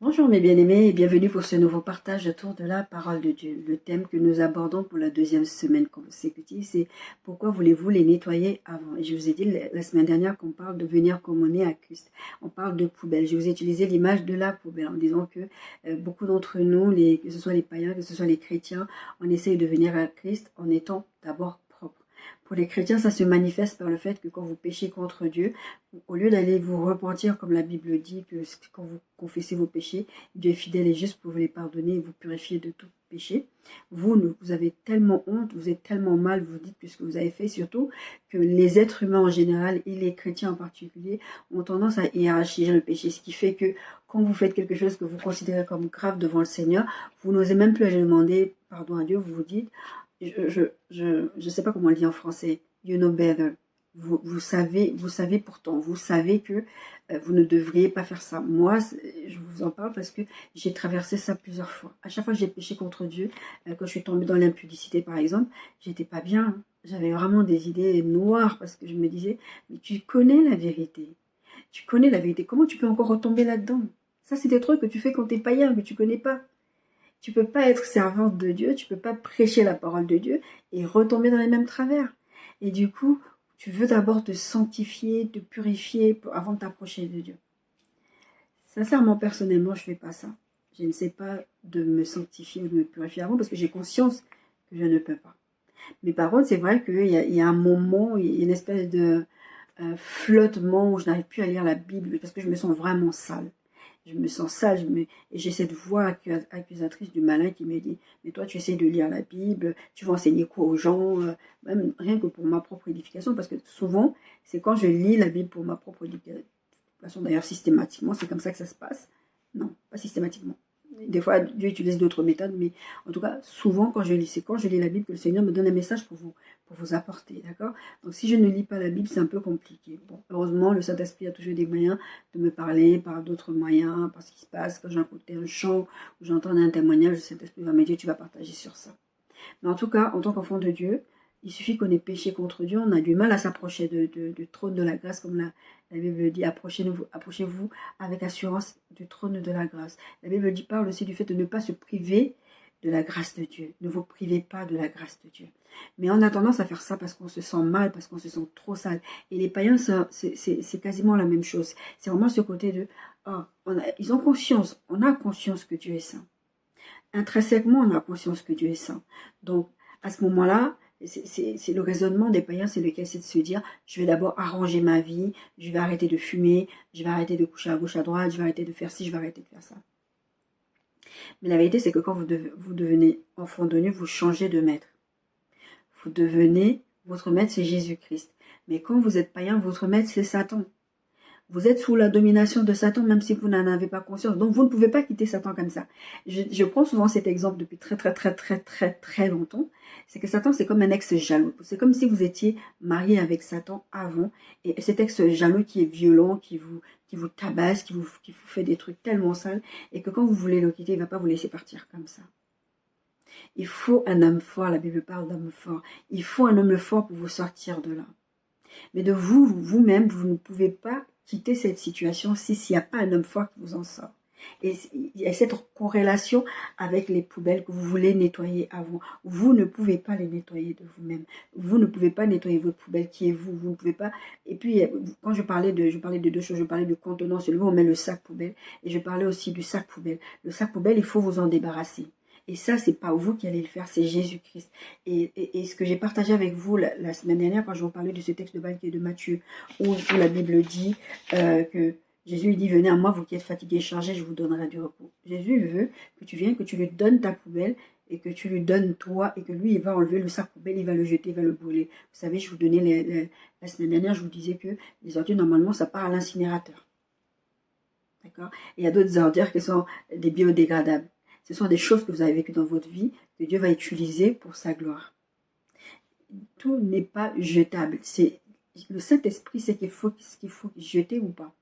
Bonjour mes bien-aimés et bienvenue pour ce nouveau partage autour de la parole de Dieu. Le thème que nous abordons pour la deuxième semaine consécutive, c'est pourquoi voulez-vous les nettoyer avant? Et je vous ai dit la semaine dernière qu'on parle de venir commoner à Christ. On parle de poubelle. Je vous ai utilisé l'image de la poubelle en disant que beaucoup d'entre nous, que ce soit les païens, que ce soit les chrétiens, on essaye de venir à Christ en étant d'abord propre. Pour les chrétiens, ça se manifeste par le fait que quand vous péchez contre Dieu, au lieu d'aller vous repentir, comme la Bible dit, que quand vous confessez vos péchés, Dieu est fidèle et juste pour vous les pardonner et vous purifier de tout péché. Vous avez tellement honte, vous êtes tellement mal, vous dites que ce que vous avez fait, surtout que les êtres humains en général et les chrétiens en particulier ont tendance à hiérarchiser le péché, ce qui fait que quand vous faites quelque chose que vous considérez comme grave devant le Seigneur, vous n'osez même plus aller demander pardon à Dieu, vous vous dites, je sais pas comment on le dit en français, you know better. Vous savez pourtant, vous savez que vous ne devriez pas faire ça. Moi, je vous en parle parce que j'ai traversé ça plusieurs fois. À chaque fois que j'ai péché contre Dieu, quand je suis tombée dans l'impudicité par exemple, j'étais pas bien. J'avais vraiment des idées noires parce que je me disais, mais tu connais la vérité. Tu connais la vérité. Comment tu peux encore retomber là-dedans? Ça, c'est des trucs que tu fais quand t'es païen, que tu connais pas. Tu peux pas être servante de Dieu, tu peux pas prêcher la parole de Dieu et retomber dans les mêmes travers. Et du coup, tu veux d'abord te sanctifier, te purifier avant de t'approcher de Dieu. Sincèrement, personnellement, je fais pas ça. Je ne sais pas de me sanctifier ou de me purifier avant parce que j'ai conscience que je ne peux pas. Mais par contre, c'est vrai qu'il y a un moment, il y a une espèce de flottement où je n'arrive plus à lire la Bible parce que je me sens vraiment sale. Je me sens sale, et j'ai cette voix accusatrice du malin qui me dit, mais toi tu essaies de lire la Bible, tu vas enseigner quoi aux gens, même rien que pour ma propre édification, parce que souvent, c'est quand je lis la Bible pour ma propre édification, d'ailleurs systématiquement, c'est comme ça que ça se passe. Non, pas systématiquement. Des fois, Dieu utilise d'autres méthodes, mais en tout cas, souvent, c'est quand je lis la Bible que le Seigneur me donne un message pour vous apporter, d'accord? Donc, si je ne lis pas la Bible, c'est un peu compliqué. Bon, heureusement, le Saint-Esprit a toujours des moyens de me parler par d'autres moyens, par ce qui se passe. Quand j'écoute un chant ou j'entends un témoignage, le Saint-Esprit va me dire, tu vas partager sur ça. Mais en tout cas, en tant qu'enfant de Dieu, il suffit qu'on ait péché contre Dieu, on a du mal à s'approcher du trône de la grâce, comme la Bible dit, approchez-vous avec assurance du trône de la grâce. La Bible parle aussi du fait de ne pas se priver de la grâce de Dieu. Ne vous privez pas de la grâce de Dieu. Mais on a tendance à faire ça parce qu'on se sent mal, parce qu'on se sent trop sale. Et les païens, c'est quasiment la même chose. C'est vraiment ce côté de, ils ont conscience, on a conscience que Dieu est saint. Intrinsèquement, on a conscience que Dieu est saint. Donc, à ce moment-là, c'est le raisonnement des païens, c'est lequel, c'est de se dire, je vais d'abord arranger ma vie, je vais arrêter de fumer, je vais arrêter de coucher à gauche, à droite, je vais arrêter de faire ci, je vais arrêter de faire ça. Mais la vérité, c'est que quand vous devenez enfant de Dieu, vous changez de maître. Vous devenez, votre maître, c'est Jésus-Christ. Mais quand vous êtes païen, votre maître, c'est Satan. Vous êtes sous la domination de Satan, même si vous n'en avez pas conscience. Donc, vous ne pouvez pas quitter Satan comme ça. Je prends souvent cet exemple depuis très longtemps. C'est que Satan, c'est comme un ex jaloux. C'est comme si vous étiez marié avec Satan avant. Et cet ex jaloux qui est violent, qui vous tabasse, qui vous fait des trucs tellement sales. Et que quand vous voulez le quitter, il ne va pas vous laisser partir comme ça. Il faut un homme fort. La Bible parle d'homme fort. Il faut un homme fort pour vous sortir de là. Mais de vous-même, vous ne pouvez pas quitter cette situation s'il n'y a pas un homme fort qui vous en sort. Et il y a cette corrélation avec les poubelles que vous voulez nettoyer avant. Vous ne pouvez pas les nettoyer de vous-même. Vous ne pouvez pas nettoyer votre poubelle qui est vous. Vous ne pouvez pas. Et puis, quand je parlais de deux choses. Je parlais du contenant sur lequel on met le sac poubelle. Et je parlais aussi du sac poubelle. Le sac poubelle, il faut vous en débarrasser. Et ça, c'est pas vous qui allez le faire, c'est Jésus-Christ. Et ce que j'ai partagé avec vous la semaine dernière, quand je vous parlais de ce texte de Bible qui est de Matthieu, où la Bible dit que Jésus dit, venez à moi, vous qui êtes fatigués et chargés, je vous donnerai du repos. Jésus veut que tu viennes, que tu lui donnes ta poubelle et que tu lui donnes toi et que lui, il va enlever le sac poubelle, il va le jeter, il va le brûler. Vous savez, je vous donnais la semaine dernière, je vous disais que les ordures, normalement, ça part à l'incinérateur. D'accord? Et il y a d'autres ordures qui sont des biodégradables. Ce sont des choses que vous avez vécues dans votre vie, que Dieu va utiliser pour sa gloire. Tout n'est pas jetable. Le Saint-Esprit sait ce qu'il faut jeter ou pas.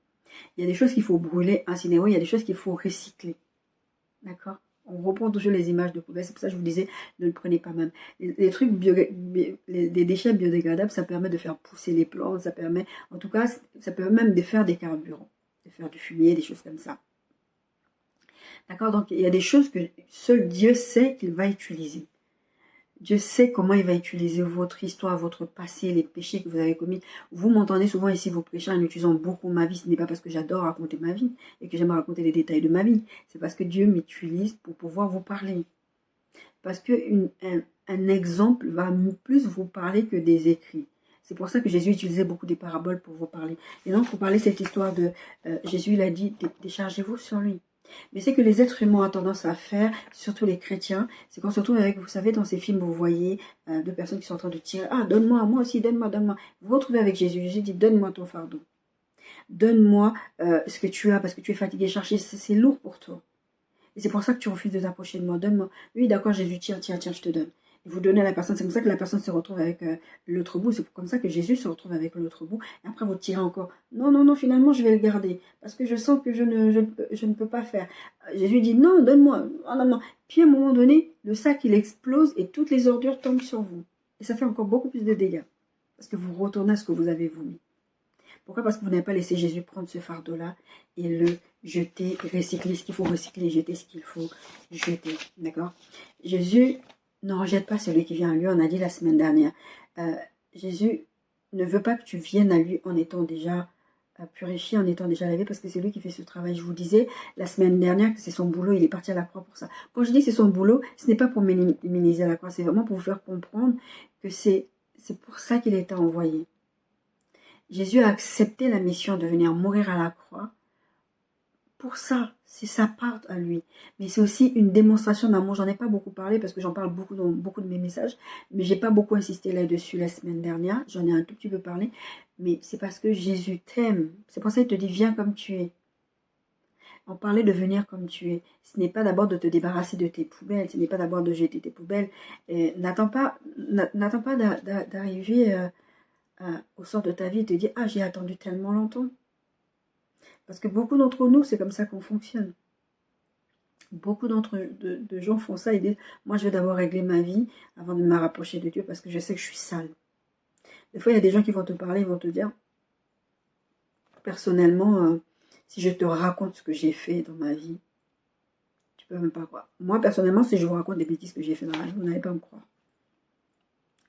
Il y a des choses qu'il faut brûler, incinérer, il y a des choses qu'il faut recycler. D'accord? On reprend toujours les images de poubelle. C'est pour ça que je vous disais, ne le prenez pas même. Les trucs, les déchets biodégradables, ça permet de faire pousser les plantes, ça permet, en tout cas, ça permet même de faire des carburants, de faire du fumier, des choses comme ça. D'accord? Donc, il y a des choses que seul Dieu sait qu'il va utiliser. Dieu sait comment il va utiliser votre histoire, votre passé, les péchés que vous avez commis. Vous m'entendez souvent ici vous prêcher en utilisant beaucoup ma vie. Ce n'est pas parce que j'adore raconter ma vie et que j'aime raconter les détails de ma vie. C'est parce que Dieu m'utilise pour pouvoir vous parler. Parce qu'un exemple va plus vous parler que des écrits. C'est pour ça que Jésus utilisait beaucoup des paraboles pour vous parler. Et donc, pour parler cette histoire de... Jésus, il a dit, déchargez-vous sur lui. Mais c'est que les êtres humains ont tendance à faire, surtout les chrétiens, c'est qu'on se retrouve avec, vous savez, dans ces films, vous voyez deux personnes qui sont en train de tirer. Ah, donne-moi, moi aussi, donne-moi, donne-moi. Vous vous retrouvez avec Jésus. Jésus dit, donne-moi ton fardeau. Donne-moi ce que tu as, parce que tu es fatigué, chercher, c'est lourd pour toi. Et c'est pour ça que tu refuses de t'approcher de moi. Donne-moi. Oui, d'accord, Jésus, tiens, tiens, tiens, je te donne. Et vous donnez à la personne. C'est comme ça que la personne se retrouve avec l'autre bout. C'est comme ça que Jésus se retrouve avec l'autre bout. Et après, vous tirez encore. Non, non, non, finalement, je vais le garder. Parce que je sens que je ne peux pas faire. Jésus dit, non, donne-moi. Non, non, non. Puis à un moment donné, le sac, il explose et toutes les ordures tombent sur vous. Et ça fait encore beaucoup plus de dégâts. Parce que vous retournez à ce que vous avez vomi. Pourquoi? Parce que vous n'avez pas laissé Jésus prendre ce fardeau-là et le jeter, recycler ce qu'il faut recycler, jeter ce qu'il faut jeter. D'accord? Jésus ne rejette pas celui qui vient à lui, on a dit la semaine dernière. Jésus ne veut pas que tu viennes à lui en étant déjà purifié, en étant déjà lavé, parce que c'est lui qui fait ce travail. Je vous disais la semaine dernière que c'est son boulot, il est parti à la croix pour ça. Quand je dis que c'est son boulot, ce n'est pas pour minimiser la croix, c'est vraiment pour vous faire comprendre que c'est pour ça qu'il a été envoyé. Jésus a accepté la mission de venir mourir à la croix. Pour ça, c'est sa part à lui. Mais c'est aussi une démonstration d'amour. J'en ai pas beaucoup parlé parce que j'en parle beaucoup dans beaucoup de mes messages. Mais j'ai pas beaucoup insisté là-dessus la semaine dernière. J'en ai un tout petit peu parlé. Mais c'est parce que Jésus t'aime. C'est pour ça qu'il te dit, viens comme tu es. On parlait de venir comme tu es. Ce n'est pas d'abord de te débarrasser de tes poubelles. Ce n'est pas d'abord de jeter tes poubelles. N'attends pas d'arriver au sort de ta vie et te dire, ah, j'ai attendu tellement longtemps. Parce que beaucoup d'entre nous, c'est comme ça qu'on fonctionne. Beaucoup de gens font ça et disent, moi je vais d'abord régler ma vie avant de me rapprocher de Dieu parce que je sais que je suis sale. Des fois, il y a des gens qui vont te parler, ils vont te dire, personnellement, si je te raconte ce que j'ai fait dans ma vie, tu peux même pas croire. Moi, personnellement, si je vous raconte des bêtises que j'ai fait dans ma vie, vous n'allez pas me croire.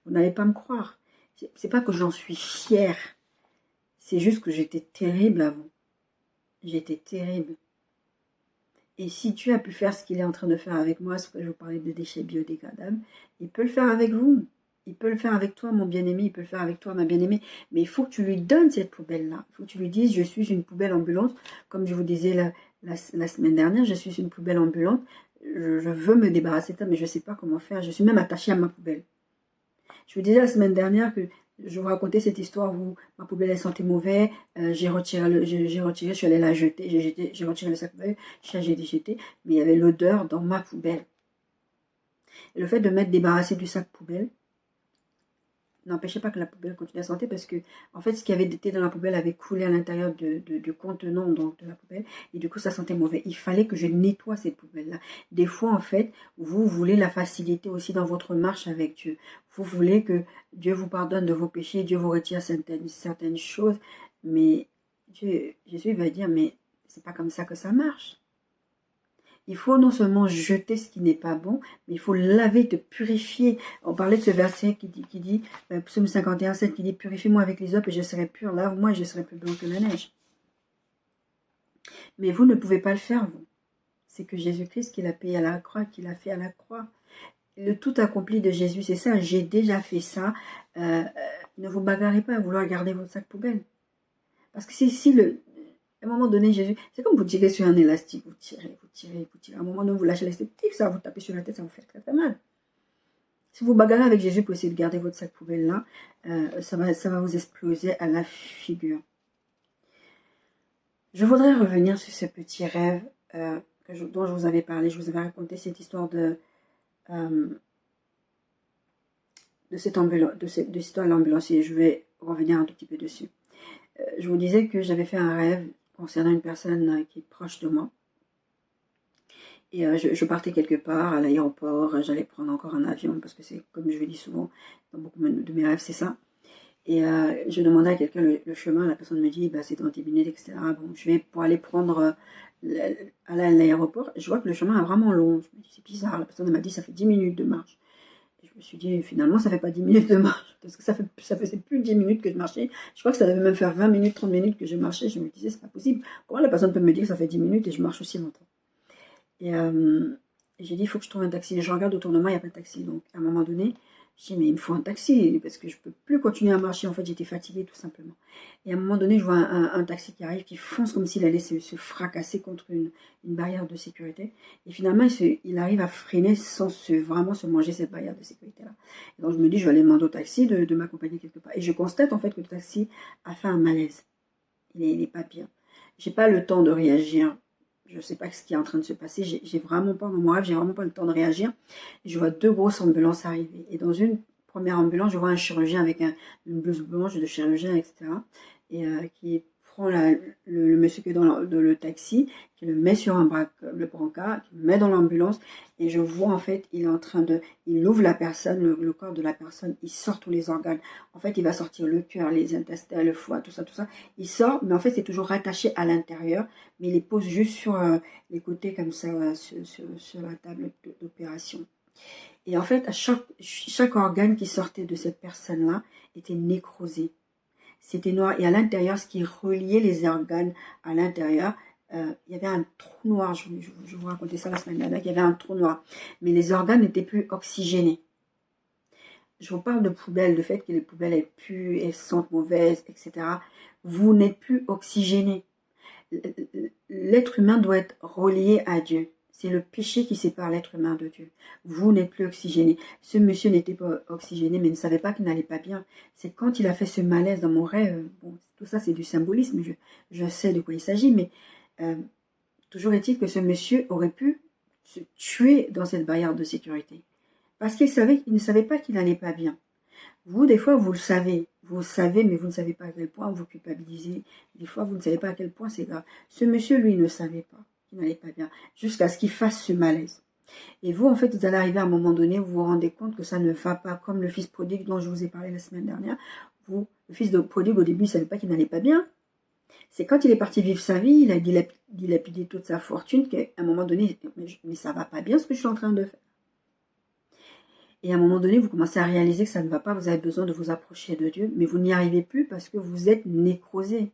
Vous n'allez pas me croire. C'est pas que j'en suis fière. C'est juste que j'étais terrible avant. J'étais terrible. Et si tu as pu faire ce qu'il est en train de faire avec moi, ce que je vous parlais de déchets biodégradables, il peut le faire avec vous. Il peut le faire avec toi, mon bien-aimé. Il peut le faire avec toi, ma bien-aimée. Mais il faut que tu lui donnes cette poubelle-là. Il faut que tu lui dises, je suis une poubelle ambulante. Comme je vous disais la semaine dernière, je suis une poubelle ambulante. Je veux me débarrasser de ça, mais je ne sais pas comment faire. Je suis même attachée à ma poubelle. Je vous disais la semaine dernière que je vous racontais cette histoire où ma poubelle elle sentait mauvais, j'ai retiré, je suis allée la jeter, j'ai retiré le sac poubelle, j'ai déjeté, mais il y avait l'odeur dans ma poubelle. Et le fait de m'être débarrassé du sac poubelle n'empêchait pas que la poubelle continue à sentir parce que, en fait, ce qui avait été dans la poubelle avait coulé à l'intérieur du contenant donc, de la poubelle et du coup, ça sentait mauvais. Il fallait que je nettoie cette poubelle-là. Des fois, en fait, vous voulez la facilité aussi dans votre marche avec Dieu. Vous voulez que Dieu vous pardonne de vos péchés, Dieu vous retire certaines choses, mais Jésus va dire, mais c'est pas comme ça que ça marche. Il faut non seulement jeter ce qui n'est pas bon, mais il faut laver, te purifier. On parlait de ce verset qui dit Psaume 51, 7, qui dit, purifie-moi avec l'hysope et je serai pur, lave-moi et je serai plus blanc que la neige. Mais vous ne pouvez pas le faire, vous. C'est que Jésus-Christ qui l'a payé à la croix, qui l'a fait à la croix. Le tout accompli de Jésus, c'est ça, j'ai déjà fait ça. Ne vous bagarrez pas à vouloir garder votre sac poubelle. Parce que à un moment donné, Jésus, c'est comme vous tirez sur un élastique, vous tirez. À un moment donné, vous lâchez l'élastique, ça va vous taper sur la tête, ça vous fait très très mal. Si vous bagarrez avec Jésus pour essayer de garder votre sac poubelle là, ça va vous exploser à la figure. Je voudrais revenir sur ce petit rêve dont je vous avais parlé. Je vous avais raconté cette histoire de cette histoire de l'ambulancier. Je vais revenir un tout petit peu dessus. Je vous disais que j'avais fait un rêve concernant une personne qui est proche de moi. Et je partais quelque part à l'aéroport, j'allais prendre encore un avion, parce que c'est, comme je le dis souvent, dans beaucoup de mes rêves, c'est ça. Et je demandais à quelqu'un le chemin, la personne me dit, bah, c'est dans 10 minutes, etc. Bon, je vais pour aller prendre à l'aéroport. Je vois que le chemin est vraiment long. Je me dis, c'est bizarre. La personne m'a dit, ça fait 10 minutes de marche. Et je me suis dit, finalement, ça fait pas 10 minutes de marche. Parce que ça faisait plus de 10 minutes que je marchais. Je crois que ça devait même faire 20 minutes, 30 minutes que je marchais. Je me disais, c'est pas possible. Comment la personne peut me dire que ça fait 10 minutes et je marche aussi longtemps? Et j'ai dit, il faut que je trouve un taxi. Et je regarde autour de moi, il n'y a pas de taxi. Donc, à un moment donné, je dis, mais il me faut un taxi, parce que je ne peux plus continuer à marcher. En fait, j'étais fatiguée, tout simplement. Et à un moment donné, je vois un taxi qui arrive, qui fonce comme s'il allait se fracasser contre une barrière de sécurité. Et finalement, il arrive à freiner sans vraiment se manger cette barrière de sécurité-là. Et donc, je me dis, je vais aller demander au taxi de m'accompagner quelque part. Et je constate, en fait, que le taxi a fait un malaise. Il n'est pas bien. J'ai pas le temps de réagir. Je ne sais pas ce qui est en train de se passer. J'ai vraiment pas, dans mon rêve, j'ai vraiment pas le temps de réagir. Et je vois 2 grosses ambulances arriver. Et dans une première ambulance, je vois un chirurgien avec une blouse blanche de chirurgien, etc. Et qui prend le monsieur qui est dans le taxi, qui le met sur le brancard, qui le met dans l'ambulance. Et je vois, en fait, il ouvre la personne, le corps de la personne, il sort tous les organes. En fait, il va sortir le cœur, les intestins, le foie, tout ça, tout ça. Il sort, mais en fait, c'est toujours rattaché à l'intérieur, mais il les pose juste sur les côtés, comme ça, sur la table d'opération. Et en fait, à chaque organe qui sortait de cette personne-là était nécrosé. C'était noir. Et à l'intérieur, ce qui reliait les organes à l'intérieur, il y avait un trou noir. Je vous racontais ça la semaine dernière, il y avait un trou noir. Mais les organes n'étaient plus oxygénés. Je vous parle de poubelles, le fait que les poubelles puent, elles sentent mauvaises, etc. Vous n'êtes plus oxygéné. L'être humain doit être relié à Dieu. C'est le péché qui sépare l'être humain de Dieu. Vous n'êtes plus oxygéné. Ce monsieur n'était pas oxygéné, mais ne savait pas qu'il n'allait pas bien. C'est quand il a fait ce malaise dans mon rêve. Bon, tout ça, c'est du symbolisme. Je sais de quoi il s'agit, mais toujours est-il que ce monsieur aurait pu se tuer dans cette barrière de sécurité. Parce qu'il ne savait pas qu'il n'allait pas bien. Vous, des fois, vous le savez. Vous le savez, mais vous ne savez pas à quel point vous culpabilisez. Des fois, vous ne savez pas à quel point c'est grave. Ce monsieur, lui, ne savait pas qu'il n'allait pas bien, jusqu'à ce qu'il fasse ce malaise. Et vous, en fait, vous allez arriver à un moment donné où vous vous rendez compte que ça ne va pas, comme le fils prodigue dont je vous ai parlé la semaine dernière. Le fils de prodigue, au début, il ne savait pas qu'il n'allait pas bien. C'est quand il est parti vivre sa vie, il a dilapidé toute sa fortune, qu'à un moment donné, mais ça ne va pas bien ce que je suis en train de faire. Et à un moment donné, vous commencez à réaliser que ça ne va pas, vous avez besoin de vous approcher de Dieu, mais vous n'y arrivez plus parce que vous êtes nécrosé.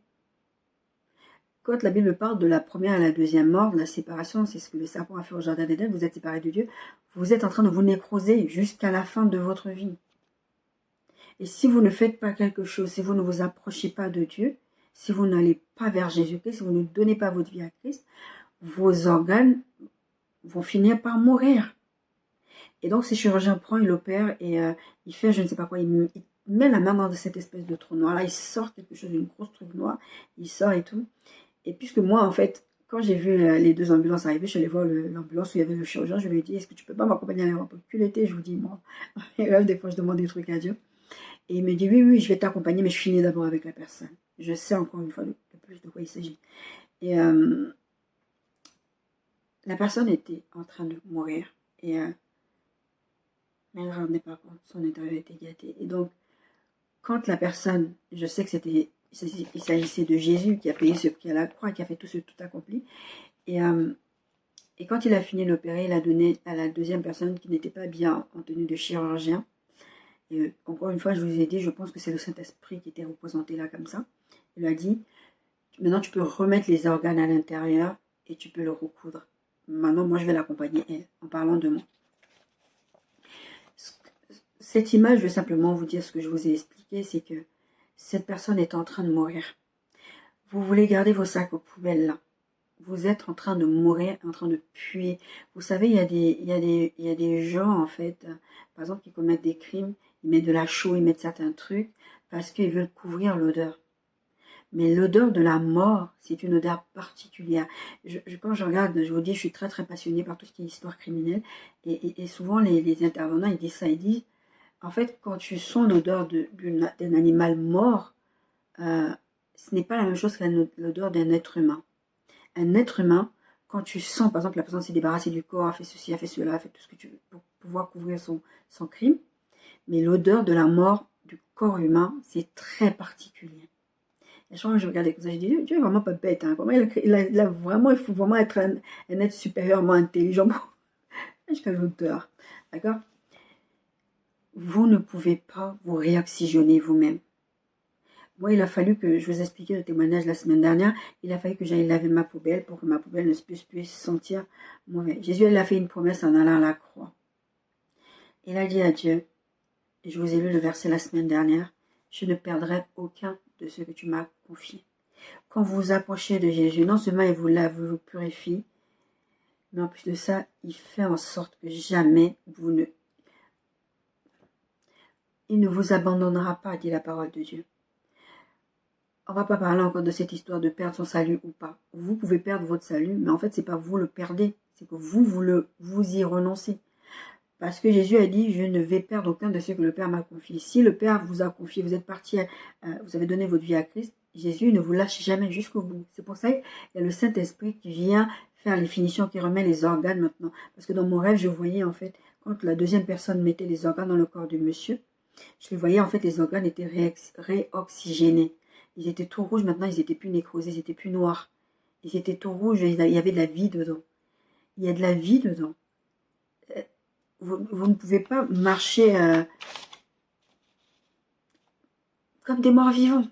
Quand la Bible parle de la première et la deuxième mort, de la séparation, c'est ce que le serpent a fait au jardin d'Éden, vous êtes séparés de Dieu, vous êtes en train de vous nécroser jusqu'à la fin de votre vie. Et si vous ne faites pas quelque chose, si vous ne vous approchez pas de Dieu, si vous n'allez pas vers Jésus-Christ, si vous ne donnez pas votre vie à Christ, vos organes vont finir par mourir. Et donc, ce chirurgien prend, il opère et il fait je ne sais pas quoi, il met la main dans cette espèce de trou noir. Là, il sort quelque chose, une grosse truc noire, il sort et tout. Et puisque moi, en fait, quand j'ai vu les 2 ambulances arriver, je suis allée voir l'ambulance où il y avait le chirurgien, je lui ai dit, est-ce que tu peux pas m'accompagner à l'aéroport? Qu'il était, je vous dis, moi, des fois, je demande des trucs à Dieu. Et il me dit, oui, je vais t'accompagner, mais je finis d'abord avec la personne. Je sais encore une fois de plus de quoi il s'agit. Et la personne était en train de mourir. Et mais elle ne rendait pas compte, son intérieur était gâté. Et donc, quand la personne, je sais que il s'agissait de Jésus qui a payé ce prix à la croix, qui a fait tout accompli. Et quand il a fini d'opérer, il a donné à la deuxième personne qui n'était pas bien en tenue de chirurgien. Et encore une fois, je vous ai dit, je pense que c'est le Saint-Esprit qui était représenté là comme ça. Il a dit, maintenant tu peux remettre les organes à l'intérieur et tu peux le recoudre. Maintenant, moi, je vais l'accompagner, elle, en parlant de moi. Cette image, je vais simplement vous dire ce que je vous ai expliqué, c'est que cette personne est en train de mourir. Vous voulez garder vos sacs aux poubelles là. Vous êtes en train de mourir, en train de puer. Vous savez, il y a des gens, en fait, par exemple, qui commettent des crimes, ils mettent de la chaux, ils mettent certains trucs, parce qu'ils veulent couvrir l'odeur. Mais l'odeur de la mort, c'est une odeur particulière. Quand je regarde, je vous dis, je suis très très passionnée par tout ce qui est histoire criminelle. Et souvent, les intervenants, ils disent ça, ils disent, en fait, quand tu sens l'odeur d'un animal mort, ce n'est pas la même chose que l'odeur d'un être humain. Un être humain, quand tu sens, par exemple, la personne s'est débarrassée du corps, a fait ceci, a fait cela, a fait tout ce que tu veux pour pouvoir couvrir son crime, mais l'odeur de la mort du corps humain, c'est très particulier. Et chaque fois que je regardais comme ça, je dis, Dieu est vraiment pas bête. Hein. Comment vraiment, il faut vraiment être un être supérieurement intelligent. Jusqu'à l'auteur. D'accord? Vous ne pouvez pas vous réoxygéner vous-même. Moi, il a fallu que, je vous ai expliqué le témoignage la semaine dernière, il a fallu que j'aille laver ma poubelle pour que ma poubelle ne puisse sentir mauvais. Jésus, il a fait une promesse en allant à la croix. Il a dit à Dieu, et je vous ai lu le verset la semaine dernière, je ne perdrai aucun de ce que tu m'as confié. Quand vous vous approchez de Jésus, non seulement il vous lave, vous purifie, mais en plus de ça, il fait en sorte que jamais il ne vous abandonnera pas, dit la parole de Dieu. On ne va pas parler encore de cette histoire de perdre son salut ou pas. Vous pouvez perdre votre salut, mais en fait, c'est pas vous le perdez, c'est que vous y renoncez. Parce que Jésus a dit, je ne vais perdre aucun de ceux que le Père m'a confié. Si le Père vous a confié, vous êtes parti, vous avez donné votre vie à Christ, Jésus ne vous lâche jamais jusqu'au bout. C'est pour ça qu'il y a le Saint-Esprit qui vient faire les finitions, qui remet les organes maintenant. Parce que dans mon rêve, je voyais en fait, quand la deuxième personne mettait les organes dans le corps du monsieur, je les voyais en fait, les organes étaient réoxygénés. Ils étaient tout rouges, maintenant ils étaient plus nécrosés, ils étaient plus noirs. Ils étaient tout rouges, il y avait de la vie dedans. Il y a de la vie dedans. Vous ne pouvez pas marcher comme des morts vivants.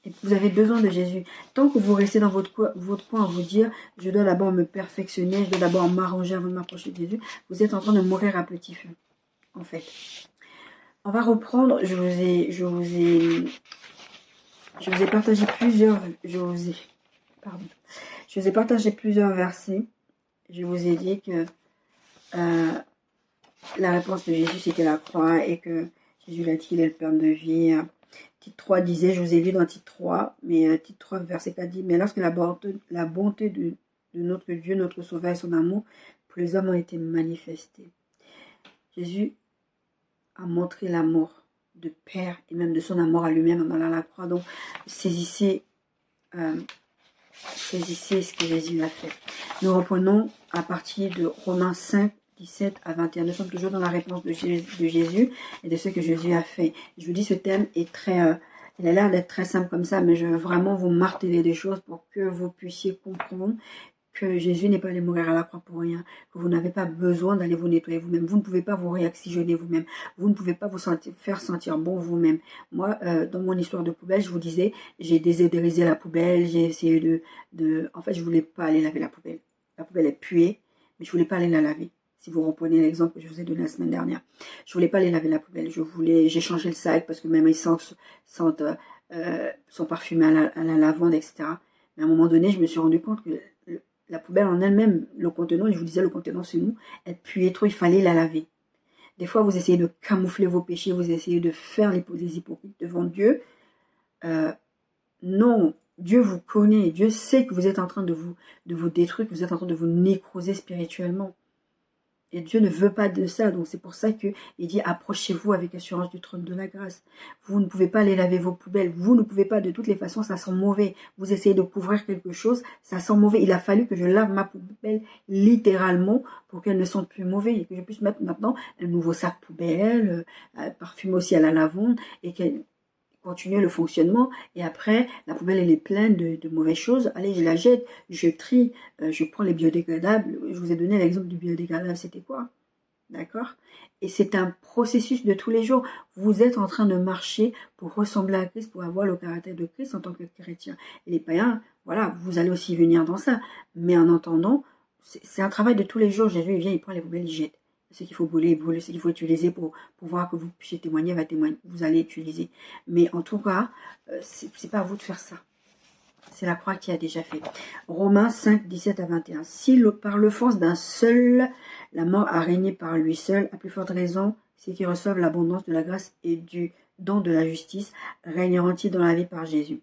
Et vous avez besoin de Jésus. Tant que vous restez dans votre coin à vous dire, je dois d'abord me perfectionner, je dois d'abord m'arranger avant de m'approcher de Jésus, vous êtes en train de mourir à petit feu, en fait. On va reprendre, je vous ai partagé plusieurs, je vous ai partagé plusieurs versets. Je vous ai dit que la réponse de Jésus, c'était la croix et que Jésus l'a dit, il est le pain de vie. Titre 3 disait, je vous ai lu dans titre 3, mais titre 3, verset 4 dit, mais lorsque la bonté de notre Dieu, notre Sauveur et son amour pour les hommes ont été manifestés. Jésus a montré l'amour de Père et même de son amour à lui-même en allant à la croix. Donc, saisissez ce que Jésus a fait. Nous reprenons à partir de Romains 5, 17 à 21. Nous sommes toujours dans la réponse de Jésus et de ce que Jésus a fait. Je vous dis, ce thème est très... il a l'air d'être très simple comme ça, mais je veux vraiment vous marteler des choses pour que vous puissiez comprendre que Jésus n'est pas allé mourir à la croix pour rien, que vous n'avez pas besoin d'aller vous nettoyer vous-même. Vous ne pouvez pas vous réoxygéner vous-même. Vous ne pouvez pas vous faire sentir bon vous-même. Moi, dans mon histoire de poubelle, je vous disais, j'ai désodorisé la poubelle, j'ai essayé En fait, je voulais pas aller laver la poubelle. La poubelle est puée, mais je voulais pas aller la laver. Si vous reprenez l'exemple que je vous ai donné la semaine dernière. Je voulais pas aller laver la poubelle. J'ai changé le sac parce que même ils sentent son parfumé à la lavande, etc. Mais à un moment donné, je me suis rendu compte que la poubelle en elle-même, le contenant, je vous disais, le contenant c'est nous, elle puait trop, il fallait la laver. Des fois, vous essayez de camoufler vos péchés, vous essayez de faire les hypocrites devant Dieu. Non, Dieu vous connaît, Dieu sait que vous êtes en train de vous détruire, que vous êtes en train de vous nécroser spirituellement. Et Dieu ne veut pas de ça, donc c'est pour ça qu'il dit approchez-vous avec assurance du trône de la grâce. Vous ne pouvez pas aller laver vos poubelles, vous ne pouvez pas, de toutes les façons, ça sent mauvais. Vous essayez de couvrir quelque chose, ça sent mauvais. Il a fallu que je lave ma poubelle littéralement pour qu'elle ne sente plus mauvais et que je puisse mettre maintenant un nouveau sac poubelle, parfumé aussi à la lavande et qu'elle continuer le fonctionnement et après la poubelle elle est pleine de mauvaises choses, allez je la jette, je trie, je prends les biodégradables, je vous ai donné l'exemple du biodégradable, c'était quoi, d'accord, et c'est un processus de tous les jours, vous êtes en train de marcher pour ressembler à Christ, pour avoir le caractère de Christ en tant que chrétien, et les païens, voilà, vous allez aussi venir dans ça, mais en entendant, c'est un travail de tous les jours, Jésus il vient, il prend les poubelles, il jette. Ce qu'il faut brûler, ce qu'il faut utiliser pour voir que vous puissiez témoigner, vous allez utiliser. Mais en tout cas, c'est pas à vous de faire ça. C'est la croix qui a déjà fait. Romains 5, 17 à 21. Si par l'offense d'un seul, la mort a régné par lui seul, à plus forte raison, ceux qui reçoivent l'abondance de la grâce et du don de la justice régneront-ils dans la vie par Jésus.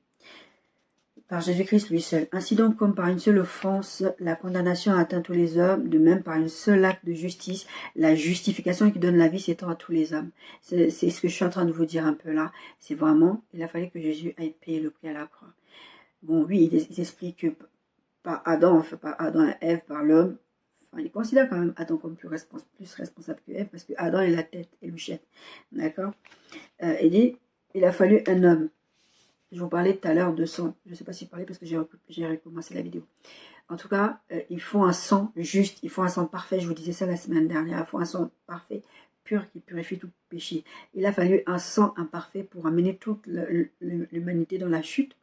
Par Jésus-Christ lui seul. Ainsi donc, comme par une seule offense, la condamnation a atteint tous les hommes, de même par un seul acte de justice, la justification qui donne la vie s'étend à tous les hommes. C'est ce que je suis en train de vous dire un peu là. C'est vraiment, il a fallu que Jésus aille payer le prix à la croix. Bon, oui, il explique que par Adam et Ève, par l'homme, Enfin, il considère quand même Adam comme plus responsable que Ève, parce que Adam est la tête et le chef. D'accord. Il dit, il a fallu un homme. Je vous parlais tout à l'heure de sang. Je ne sais pas si je parlais parce que j'ai recommencé la vidéo. En tout cas, il faut un sang juste, il faut un sang parfait. Je vous disais ça la semaine dernière. Il faut un sang parfait, pur, qui purifie tout péché. Il a fallu un sang imparfait pour amener toute l'humanité dans la chute,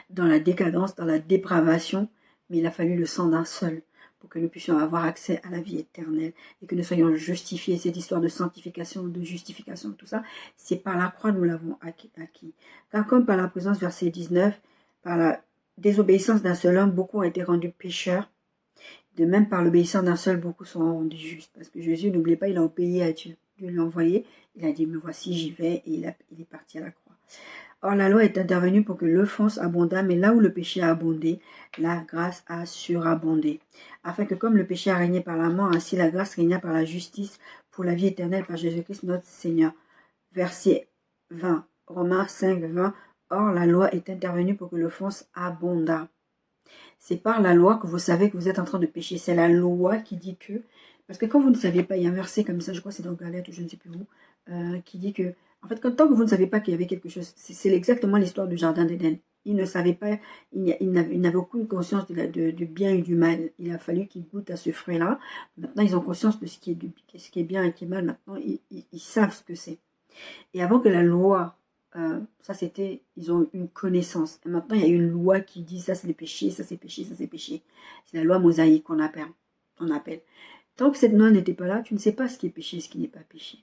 dans la décadence, dans la dépravation. Mais il a fallu le sang d'un seul pour que nous puissions avoir accès à la vie éternelle et que nous soyons justifiés. Cette histoire de sanctification, de justification, tout ça, c'est par la croix nous l'avons acquis. Car comme par la présence, verset 19, par la désobéissance d'un seul homme, beaucoup ont été rendus pécheurs. De même, par l'obéissance d'un seul, beaucoup sont rendus justes. Parce que Jésus, n'oubliez pas, il a obéi à Dieu. Dieu l'a envoyé, il a dit, me voici, j'y vais, et il est parti à la croix. Or, la loi est intervenue pour que l'offense abondât, mais là où le péché a abondé, la grâce a surabondé. Afin que comme le péché a régné par la mort, ainsi la grâce régna par la justice pour la vie éternelle par Jésus-Christ notre Seigneur. Verset 20, Romains 5, 20. Or, la loi est intervenue pour que l'offense abondât. C'est par la loi que vous savez que vous êtes en train de pécher. C'est la loi qui dit que... Parce que quand vous ne saviez pas, il y a un verset comme ça, je crois que c'est dans Galate ou je ne sais plus où, qui dit que... En fait, tant que vous ne savez pas qu'il y avait quelque chose, c'est exactement l'histoire du jardin d'Éden. Ils ne savaient pas, ils n'avaient aucune conscience du bien et du mal. Il a fallu qu'ils goûtent à ce fruit-là. Maintenant, ils ont conscience de ce qui est bien et qui est mal. Maintenant, ils savent ce que c'est. Et avant que la loi... ça c'était, ils ont une connaissance. Et maintenant, il y a une loi qui dit ça c'est des péchés, ça c'est péché, ça c'est péché. C'est la loi mosaïque qu'on appelle. Tant que cette loi n'était pas là, tu ne sais pas ce qui est péché et ce qui n'est pas péché.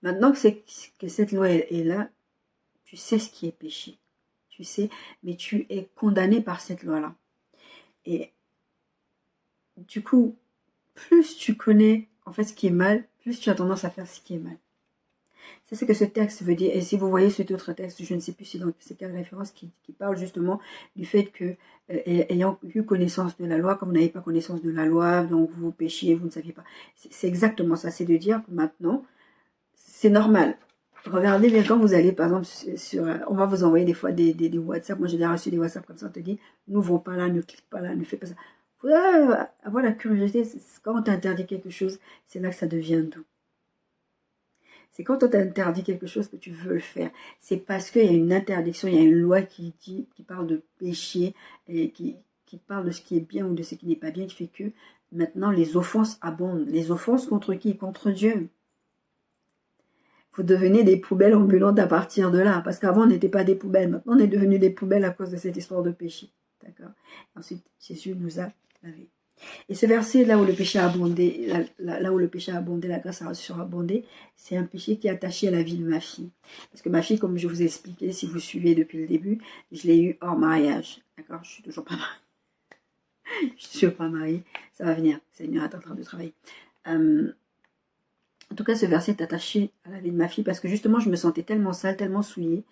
Maintenant que cette loi est là, tu sais ce qui est péché. Tu sais, mais tu es condamné par cette loi-là. Et du coup, plus tu connais en fait ce qui est mal, plus tu as tendance à faire ce qui est mal. C'est ce que ce texte veut dire. Et si vous voyez cet autre texte, je ne sais plus si c'est quelle référence qui parle justement du fait que, ayant eu connaissance de la loi, comme vous n'avez pas connaissance de la loi, donc vous péchiez, vous ne saviez pas. C'est exactement ça. C'est de dire que maintenant, c'est normal. Regardez bien quand vous allez, par exemple, on va vous envoyer des fois des WhatsApp. Moi, j'ai déjà reçu des WhatsApp comme ça. On te dit, n'ouvre pas là, ne clique pas là, ne fais pas ça. Il faut avoir la curiosité. Quand on t'interdit quelque chose, c'est là que ça devient doux. C'est quand on t'interdit quelque chose que tu veux le faire. C'est parce qu'il y a une interdiction, il y a une loi qui parle de péché, et qui parle de ce qui est bien ou de ce qui n'est pas bien, qui fait que maintenant les offenses abondent. Les offenses contre qui? Contre Dieu. Vous devenez des poubelles ambulantes à partir de là. Parce qu'avant, on n'était pas des poubelles. Maintenant, on est devenus des poubelles à cause de cette histoire de péché. D'accord? Ensuite, Jésus nous a lavés. Et ce verset, là où le péché a abondé, là où le péché a abondé, la grâce a surabondé, c'est un péché qui est attaché à la vie de ma fille. Parce que ma fille, comme je vous ai expliqué, si vous suivez depuis le début, je l'ai eu hors mariage. D'accord? Je suis toujours pas mariée. Je suis toujours pas mariée. Ça va venir. Le Seigneur est en train de travailler. En tout cas, ce verset est attaché à la vie de ma fille parce que justement, je me sentais tellement sale, tellement souillée,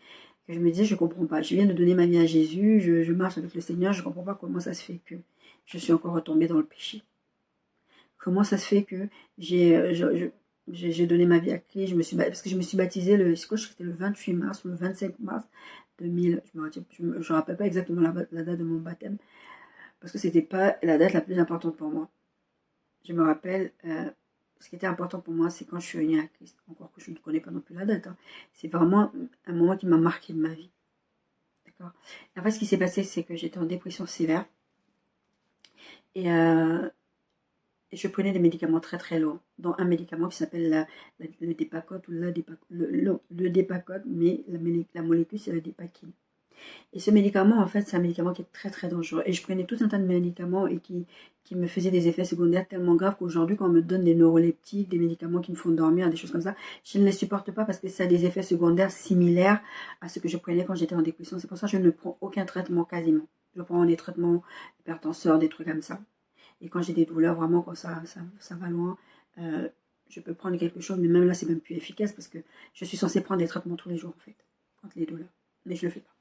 que je me disais, je ne comprends pas. Je viens de donner ma vie à Jésus, je marche avec le Seigneur, je ne comprends pas comment ça se fait que je suis encore retombée dans le péché. Comment ça se fait que j'ai donné ma vie à Christ, parce que je me suis baptisée, c'était le 28 mars ou le 25 mars 2000, je ne me rappelle pas exactement la date de mon baptême, parce que ce n'était pas la date la plus importante pour moi. Je me rappelle, ce qui était important pour moi, c'est quand je suis venue à Christ, encore que je ne connais pas non plus la date. Hein. C'est vraiment un moment qui m'a marqué de ma vie. D'accord. En fait, ce qui s'est passé, c'est que j'étais en dépression sévère. Et je prenais des médicaments très très lourds, dont un médicament qui s'appelle le Dépakine ou le Dépakine, mais la molécule c'est la Dépakine. Et ce médicament, en fait, c'est un médicament qui est très très dangereux. Et je prenais tout un tas de médicaments et qui me faisaient des effets secondaires tellement graves qu'aujourd'hui, quand on me donne des neuroleptiques, des médicaments qui me font dormir, des choses comme ça, je ne les supporte pas parce que ça a des effets secondaires similaires à ce que je prenais quand j'étais en dépression. C'est pour ça que je ne prends aucun traitement quasiment. Je prends des traitements hypertenseurs, des trucs comme ça. Et quand j'ai des douleurs, vraiment, quand ça va loin, je peux prendre quelque chose, mais même là, c'est même plus efficace parce que je suis censée prendre des traitements tous les jours, en fait, contre les douleurs. Mais je le fais pas.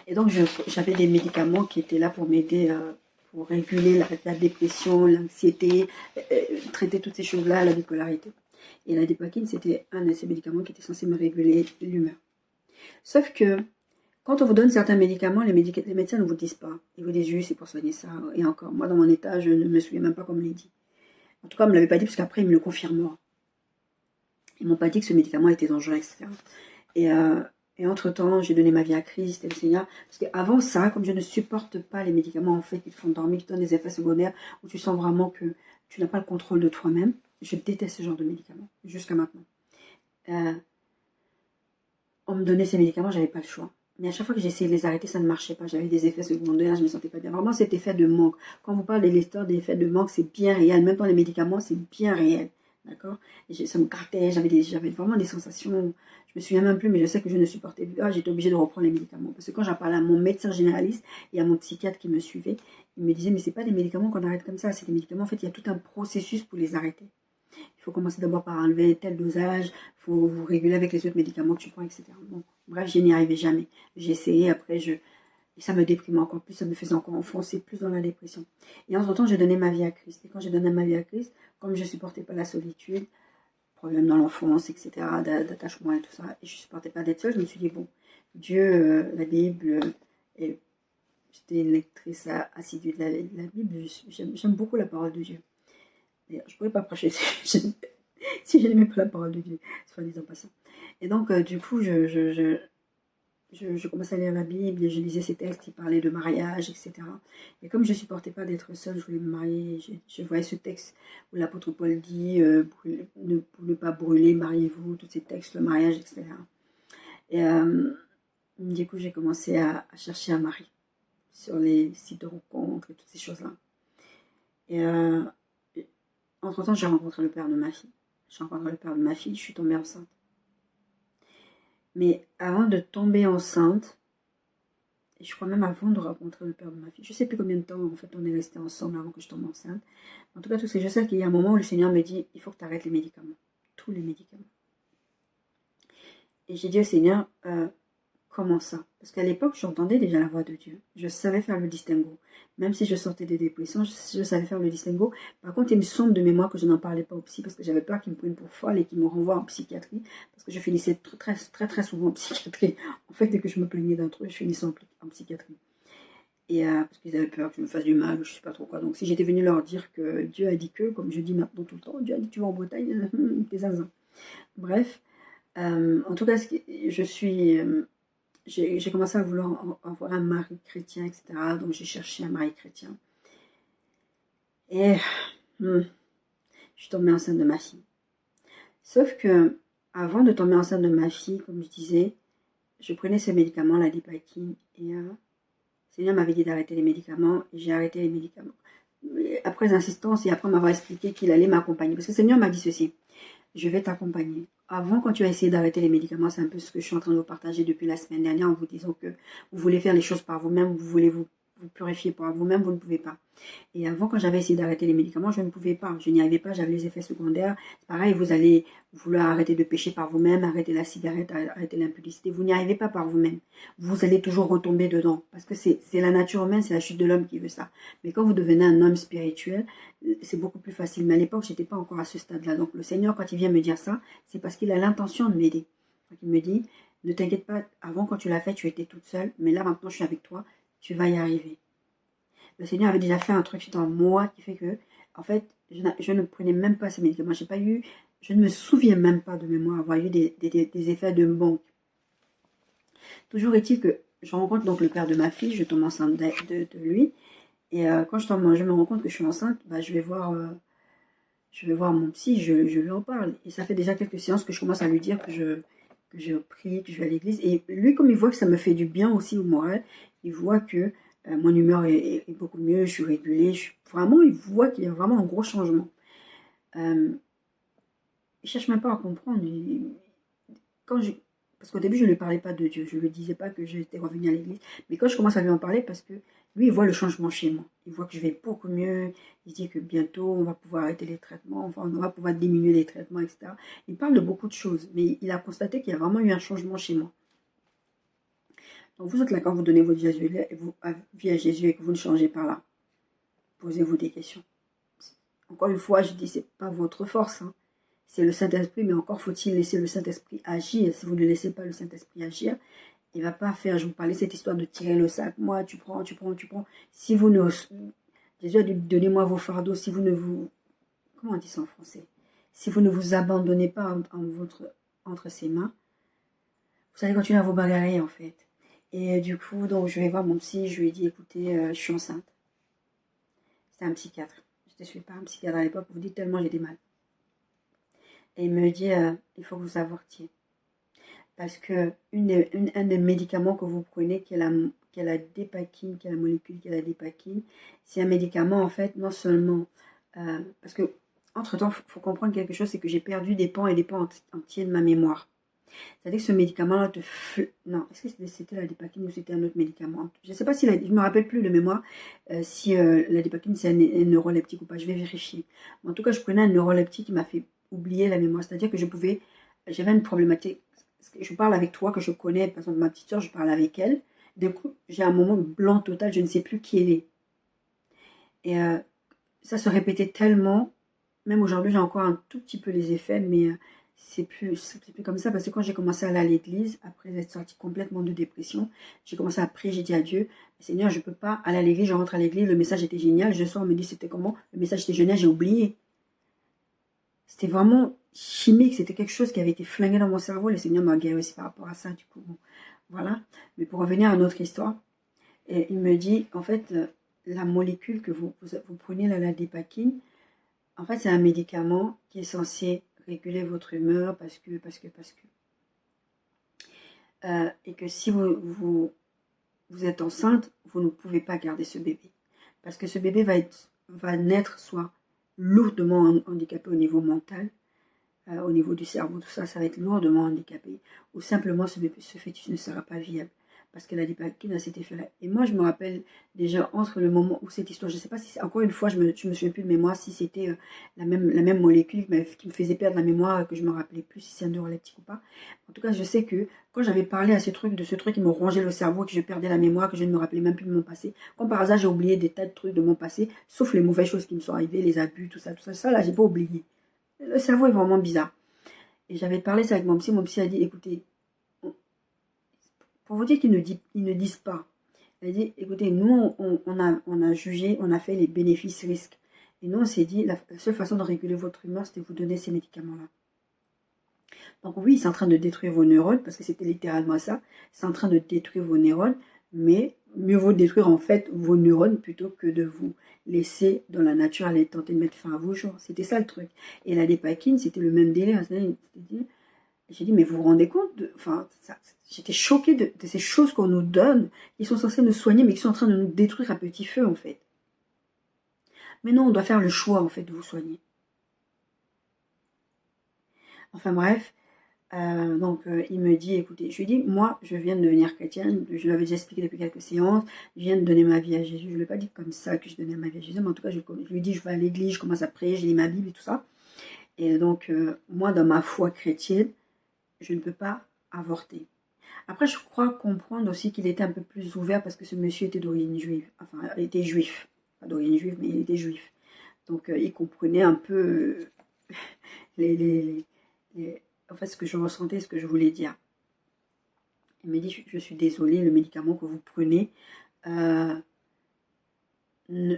Et donc, j'avais des médicaments qui étaient là pour m'aider, pour réguler la dépression, l'anxiété, traiter toutes ces choses-là, la bipolarité. Et la Dépakine, c'était un de ces médicaments qui était censé me réguler l'humeur. Sauf que, Quand on vous donne certains médicaments, les médecins ne vous disent pas. Ils vous disent juste, c'est pour soigner ça. Et encore, moi, dans mon état, je ne me souviens même pas comme il dit. En tout cas, on ne me l'avait pas dit, parce qu'après, ils me le confirmeront. Ils ne m'ont pas dit que ce médicament était dangereux, etc. Et entre-temps, j'ai donné ma vie à Christ et le Seigneur. Parce qu'avant ça, comme je ne supporte pas les médicaments, en fait, ils te font dormir, qui donnent des effets secondaires, où tu sens vraiment que tu n'as pas le contrôle de toi-même. Je déteste ce genre de médicaments, jusqu'à maintenant. On me donnait ces médicaments, j'avais pas le choix. Mais à chaque fois que j'essayais de les arrêter, ça ne marchait pas. J'avais des effets secondaires, je me sentais pas bien. Vraiment, cet effet de manque. Quand vous parlez de l'histoire des effets de manque, c'est bien réel. Même dans les médicaments, c'est bien réel. D'accord? Et ça me grattait, j'avais vraiment des sensations. Je me souviens même plus, mais je sais que je ne supportais plus. J'étais obligée de reprendre les médicaments. Parce que quand j'en parlais à mon médecin généraliste et à mon psychiatre qui me suivait, il me disait, mais c'est pas des médicaments qu'on arrête comme ça. C'est des médicaments, en fait, il y a tout un processus pour les arrêter. Il faut commencer d'abord par enlever tel dosage, il faut vous réguler avec les autres médicaments que tu prends, etc. Bon, bref, je n'y arrivais jamais. J'ai essayé, après, et ça me déprimait encore plus, ça me faisait encore enfoncer plus dans la dépression. Et entre-temps, j'ai donné ma vie à Christ. Et quand j'ai donné ma vie à Christ, comme je ne supportais pas la solitude, problème dans l'enfance, etc., d'attachement et tout ça, et je ne supportais pas d'être seule, je me suis dit, bon, Dieu, la Bible, et j'étais une lectrice assidue de la Bible, j'aime beaucoup la parole de Dieu. Je ne pourrais pas prêcher si je n'aimais pas la parole de Dieu, soit disant passant. Et donc, du coup, je commençais à lire la Bible et je lisais ces textes qui parlaient de mariage, etc. Et comme je ne supportais pas d'être seule, je voulais me marier. Je voyais ce texte où l'apôtre Paul dit pour ne pas brûler, mariez-vous, tous ces textes, le mariage, etc. Et du coup, j'ai commencé à chercher un mari sur les sites de rencontres et toutes ces choses-là. Et entre-temps, j'ai rencontré le père de ma fille. J'ai rencontré le père de ma fille, je suis tombée enceinte. Mais avant de tomber enceinte, et je crois même avant de rencontrer le père de ma fille, je ne sais plus combien de temps en fait on est restés ensemble avant que je tombe enceinte. En tout cas, tout ce que je sais, c'est qu'il y a un moment où le Seigneur me dit, il faut que tu arrêtes les médicaments. Tous les médicaments. Et j'ai dit au Seigneur, comment ça? Parce qu'à l'époque, j'entendais déjà la voix de Dieu. Je savais faire le distinguo. Même si je sortais des dépressions, je savais faire le distinguo. Par contre, il me semble de mémoire que je n'en parlais pas au psy parce que j'avais peur qu'il me prenne pour folle et qu'il me renvoie en psychiatrie. Parce que je finissais très souvent en psychiatrie. En fait, dès que je me plaignais d'un truc, je finissais en psychiatrie. Et parce qu'ils avaient peur que je me fasse du mal ou je ne sais pas trop quoi. Donc, si j'étais venue leur dire que Dieu a dit que, comme je dis maintenant tout le temps, Dieu a dit que tu vas en Bretagne, t'es zinzin. Bref, en tout cas, j'ai commencé à vouloir avoir un mari chrétien, etc. Donc j'ai cherché un mari chrétien. Et je suis tombée enceinte de ma fille. Sauf que avant de tomber enceinte de ma fille, comme je disais, je prenais ce médicament, la Dipakine, et le Seigneur m'avait dit d'arrêter les médicaments, et j'ai arrêté les médicaments. Après insistance et après m'avoir expliqué qu'il allait m'accompagner. Parce que le Seigneur m'a dit ceci, je vais t'accompagner. Avant, quand tu as essayé d'arrêter les médicaments, c'est un peu ce que je suis en train de vous partager depuis la semaine dernière en vous disant que vous voulez faire les choses par vous-même, vous voulez vous purifier par vous-même, vous ne pouvez pas. Et avant, quand j'avais essayé d'arrêter les médicaments, je ne pouvais pas. Je n'y arrivais pas, j'avais les effets secondaires. C'est pareil, vous allez vouloir arrêter de pécher par vous-même, arrêter la cigarette, arrêter l'impudicité. Vous n'y arrivez pas par vous-même. Vous allez toujours retomber dedans. Parce que c'est la nature humaine, c'est la chute de l'homme qui veut ça. Mais quand vous devenez un homme spirituel, c'est beaucoup plus facile. Mais à l'époque, je n'étais pas encore à ce stade-là. Donc le Seigneur, quand il vient me dire ça, c'est parce qu'il a l'intention de m'aider. Donc il me dit, ne t'inquiète pas, avant quand tu l'as fait, tu étais toute seule. Mais là, maintenant, je suis avec toi. Tu vas y arriver. Le Seigneur avait déjà fait un truc dans moi qui fait que, en fait, je ne prenais même pas ces médicaments. Je ne me souviens même pas de mémoire avoir eu des effets de manque. Toujours est-il que je rencontre donc le père de ma fille, je tombe enceinte de lui. Et quand je me rends compte que je suis enceinte, je vais voir mon psy, je lui en parle. Et ça fait déjà quelques séances que je commence à lui dire que je prie, que je vais à l'église. Et lui, comme il voit que ça me fait du bien aussi au moral, il voit que mon humeur est beaucoup mieux, je suis régulée. Vraiment, il voit qu'il y a vraiment un gros changement. Il ne cherche même pas à comprendre. Parce qu'au début, je ne lui parlais pas de Dieu. Je ne lui disais pas que j'étais revenue à l'église. Mais quand je commence à lui en parler, parce que lui, il voit le changement chez moi. Il voit que je vais beaucoup mieux. Il dit que bientôt, on va pouvoir arrêter les traitements. Enfin, on va pouvoir diminuer les traitements, etc. Il parle de beaucoup de choses. Mais il a constaté qu'il y a vraiment eu un changement chez moi. Donc vous êtes là quand vous donnez votre vie à Jésus et que vous ne changez pas là. Posez-vous des questions. Encore une fois, je dis, c'est pas votre force. Hein. C'est le Saint-Esprit, mais encore faut-il laisser le Saint-Esprit agir. Si vous ne laissez pas le Saint-Esprit agir, Il ne va pas faire, je vous parlais de cette histoire de tirer le sac. Moi, tu prends, tu prends, tu prends. Si vous ne... Jésus a dit, donnez-moi vos fardeaux. Si vous ne vous... Comment on dit ça en français? Si vous ne vous abandonnez pas entre ses mains, vous allez continuer à vous bagarrer, en fait. Et du coup, donc, je vais voir mon psy. Je lui ai dit, écoutez, je suis enceinte. C'était un psychiatre. Je ne suis pas un psychiatre à l'époque. Vous dites tellement j'étais mal. Et il me dit, il faut que vous avortiez. Parce que un des médicaments que vous prenez, qui est la dépakine, qui est la molécule qui est la dépakine, c'est un médicament, en fait, non seulement... parce que, entre-temps, il faut comprendre quelque chose, c'est que j'ai perdu des pans et des pans entiers de ma mémoire. C'est-à-dire que ce médicament-là te... Non, est-ce que c'était la dépakine ou c'était un autre médicament? Je ne sais pas si... Je ne me rappelle plus de mémoire si la dépakine, c'est un neuroleptique ou pas. Je vais vérifier. Mais en tout cas, je prenais un neuroleptique qui m'a fait oublier la mémoire. C'est-à-dire que j'avais une problématique. Je parle avec toi que je connais, par exemple ma petite soeur, je parle avec elle. D'un coup, j'ai un moment blanc total, je ne sais plus qui elle est. Et ça se répétait tellement, même aujourd'hui j'ai encore un tout petit peu les effets, mais c'est plus comme ça, parce que quand j'ai commencé à aller à l'église, après être sortie complètement de dépression, j'ai commencé à prier, j'ai dit à Dieu, Seigneur, je ne peux pas aller à l'église, je rentre à l'église, le message était génial, je sors, on me dit c'était comment, le message était génial, j'ai oublié. C'était vraiment chimique, c'était quelque chose qui avait été flingué dans mon cerveau. Le Seigneur m'a guéri aussi par rapport à ça, du coup. Bon, voilà. Mais pour revenir à notre histoire, et il me dit, en fait, la molécule que vous prenez, la dépakine, en fait, c'est un médicament qui est censé réguler votre humeur parce que. Et que si vous êtes enceinte, vous ne pouvez pas garder ce bébé. Parce que ce bébé va naître soit lourdement handicapé au niveau mental, au niveau du cerveau, tout ça, ça va être lourdement handicapé, ou simplement ce fœtus ne sera pas viable, parce que la dépakine a cet effet-là. Et moi, je me rappelle déjà entre le moment où cette histoire, je ne sais pas si, encore une fois, je me souviens plus de mémoire, si c'était la même molécule qui me faisait perdre la mémoire, que je me rappelais plus si c'est un neuroleptique ou pas. En tout cas, je sais que quand j'avais parlé à ce truc qui me rongeait le cerveau, que je perdais la mémoire, que je ne me rappelais même plus de mon passé, comme par hasard, j'ai oublié des tas de trucs de mon passé, sauf les mauvaises choses qui me sont arrivées, les abus, tout ça là, j'ai pas oublié. Le cerveau est vraiment bizarre. Et j'avais parlé ça avec mon psy a dit, écoutez, pour vous dire qu'ils ne disent pas, elle a dit, écoutez, nous, on a jugé, on a fait les bénéfices-risques. Et nous, on s'est dit, la seule façon de réguler votre humeur, c'était de vous donner ces médicaments-là. Donc oui, c'est en train de détruire vos neurones, parce que c'était littéralement ça, c'est en train de détruire vos neurones, mais mieux vaut détruire en fait vos neurones plutôt que de vous laisser dans la nature aller tenter de mettre fin à vos jours. C'était ça le truc. Et la dépakine, c'était le même délire. J'ai dit, mais vous vous rendez compte j'étais choquée de ces choses qu'on nous donne, qui sont censées nous soigner, mais qui sont en train de nous détruire à petit feu, en fait. Mais non, on doit faire le choix, en fait, de vous soigner. Enfin bref, il me dit, écoutez, je lui dis, moi, je viens de devenir chrétienne, je l'avais déjà expliqué depuis quelques séances, je viens de donner ma vie à Jésus, je ne l'ai pas dit comme ça que je donnais ma vie à Jésus, mais en tout cas, je lui dis, je vais à l'église, je commence à prier, je lis ma Bible et tout ça. Et donc, moi, dans ma foi chrétienne, je ne peux pas avorter. Après, je crois comprendre aussi qu'il était un peu plus ouvert parce que ce monsieur était d'origine juive. Enfin, il était juif. Pas d'origine juive, mais il était juif. Donc, il comprenait un peu en fait, ce que je ressentais, ce que je voulais dire. Il m'a dit, je suis désolée, le médicament que vous prenez, vous ne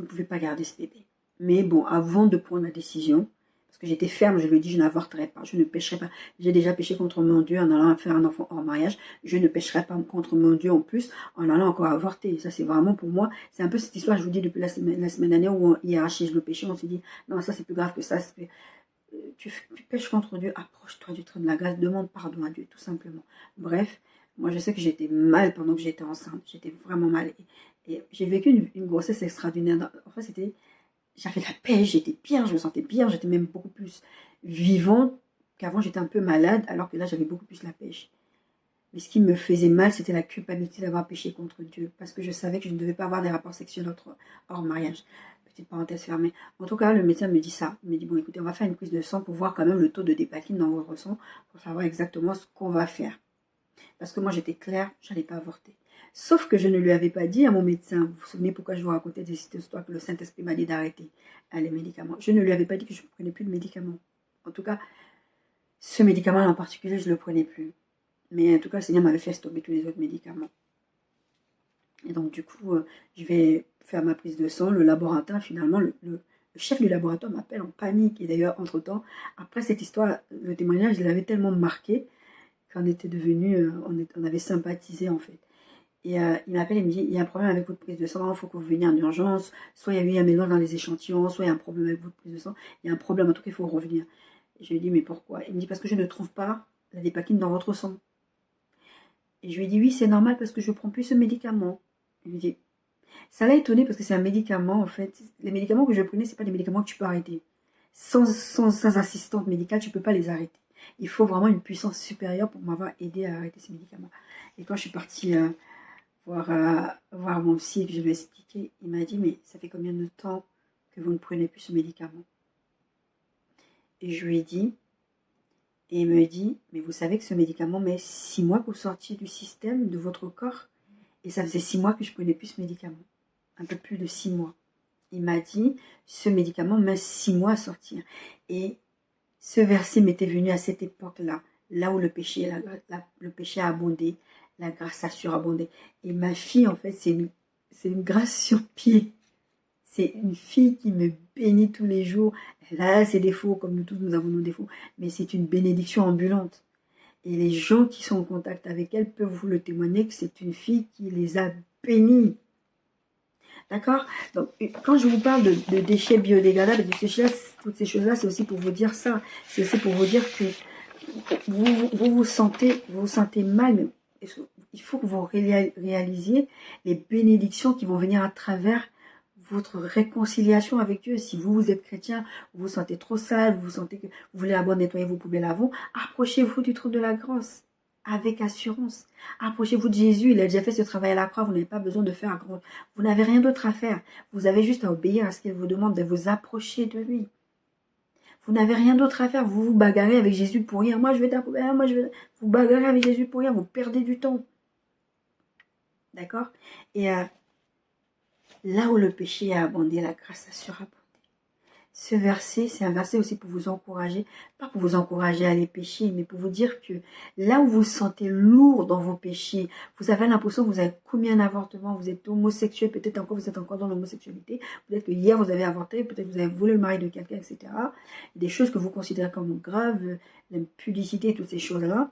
pouvez pas garder ce bébé. Mais bon, avant de prendre la décision, parce que j'étais ferme, je lui ai dit, je n'avorterai pas, je ne pécherai pas. J'ai déjà péché contre mon Dieu en allant faire un enfant hors mariage. Je ne pécherai pas contre mon Dieu en plus en allant encore avorter. Ça, c'est vraiment pour moi, c'est un peu cette histoire, je vous dis, depuis la semaine dernière où on hiérarchise le péché, on s'est dit, non, ça c'est plus grave que ça. Tu pêches contre Dieu, approche-toi du trône de la grâce, demande pardon à Dieu, tout simplement. Bref, moi je sais que j'étais mal pendant que j'étais enceinte, j'étais vraiment mal. Et j'ai vécu une grossesse extraordinaire. En fait, j'avais la paix, j'étais bien, je me sentais bien, j'étais même beaucoup plus vivante qu'avant, j'étais un peu malade, alors que là, j'avais beaucoup plus la pêche. Mais ce qui me faisait mal, c'était la culpabilité d'avoir péché contre Dieu, parce que je savais que je ne devais pas avoir des rapports sexuels hors mariage. Petite parenthèse fermée. En tout cas, le médecin me dit ça. Il me dit, bon, écoutez, on va faire une prise de sang pour voir quand même le taux de dépakine dans votre sang, pour savoir exactement ce qu'on va faire. Parce que moi, j'étais claire, je n'allais pas avorter. Sauf que je ne lui avais pas dit à mon médecin, vous vous souvenez pourquoi je vous racontais cette histoire que le Saint-Esprit m'a dit d'arrêter les médicaments. Je ne lui avais pas dit que je ne prenais plus de médicaments. En tout cas, ce médicament en particulier, je ne le prenais plus. Mais en tout cas, le Seigneur m'avait fait stopper tous les autres médicaments. Et donc, du coup, je vais faire ma prise de sang. Le laboratoire, finalement, le chef du laboratoire m'appelle en panique. Et d'ailleurs, entre-temps, après cette histoire, le témoignage, il avait tellement marqué qu'on était devenus, on avait sympathisé, en fait. Et il m'appelle et me dit, il y a un problème avec votre prise de sang, il faut que vous veniez en urgence. Soit il y a eu un mélange dans les échantillons, soit il y a un problème avec votre prise de sang. Il y a un problème, en tout cas, il faut revenir. Et je lui dis, mais pourquoi? Il me dit, parce que je ne trouve pas la dépakine dans votre sang. Et je lui ai dit, oui, c'est normal parce que je ne prends plus ce médicament. Il me dit, ça l'a étonné parce que c'est un médicament, en fait. Les médicaments que je prenais, ce pas des médicaments que tu peux arrêter. Sans assistante médicale, tu ne peux pas les arrêter. Il faut vraiment une puissance supérieure pour m'avoir aidé à arrêter ces médicaments. Et quand je suis partie voir mon psy et que je lui ai expliqué, il m'a dit, mais ça fait combien de temps que vous ne prenez plus ce médicament? Et je lui ai dit, et il me dit, mais vous savez que ce médicament met 6 mois pour sortir du système de votre corps. Et ça faisait 6 mois que je ne prenais plus ce médicament. Un peu plus de 6 mois. Il m'a dit, ce médicament met 6 mois à sortir. Et ce verset m'était venu à cette époque-là, là où le péché a abondé, la grâce a surabondé. Et ma fille, en fait, c'est une grâce sur pied. C'est une fille qui me bénit tous les jours. Elle a ses défauts, comme nous tous, nous avons nos défauts. Mais c'est une bénédiction ambulante. Et les gens qui sont en contact avec elle peuvent vous le témoigner que c'est une fille qui les a bénis. D'accord? Donc, quand je vous parle de déchets biodégradables, toutes ces choses-là, c'est aussi pour vous dire ça. C'est aussi pour vous dire que vous vous sentez mal, mais il faut que vous réalisiez les bénédictions qui vont venir à travers votre réconciliation avec Dieu. Si vous êtes chrétien, vous vous sentez trop sale, vous sentez que vous voulez d'abord nettoyer vos poubelles avant, approchez-vous du trône de la grâce avec assurance. Approchez-vous de Jésus, il a déjà fait ce travail à la croix, vous n'avez pas besoin de faire un grand... Vous n'avez rien d'autre à faire. Vous avez juste à obéir à ce qu'il vous demande, de vous approcher de lui. Vous n'avez rien d'autre à faire, vous vous bagarrez avec Jésus pour rien. Moi je vais t'appeler, moi je vais... Vous bagarrez avec Jésus pour rien, vous perdez du temps. D'accord? Et là où le péché a abondé, la grâce a surabondé. Ce verset, c'est un verset aussi pour vous encourager, pas pour vous encourager à aller pécher, mais pour vous dire que là où vous vous sentez lourd dans vos péchés, vous avez l'impression que vous avez commis un avortement, vous êtes homosexuel, peut-être encore vous êtes encore dans l'homosexualité, peut-être que hier vous avez avorté, peut-être que vous avez volé le mari de quelqu'un, etc. Des choses que vous considérez comme graves, l'impudicité, toutes ces choses-là.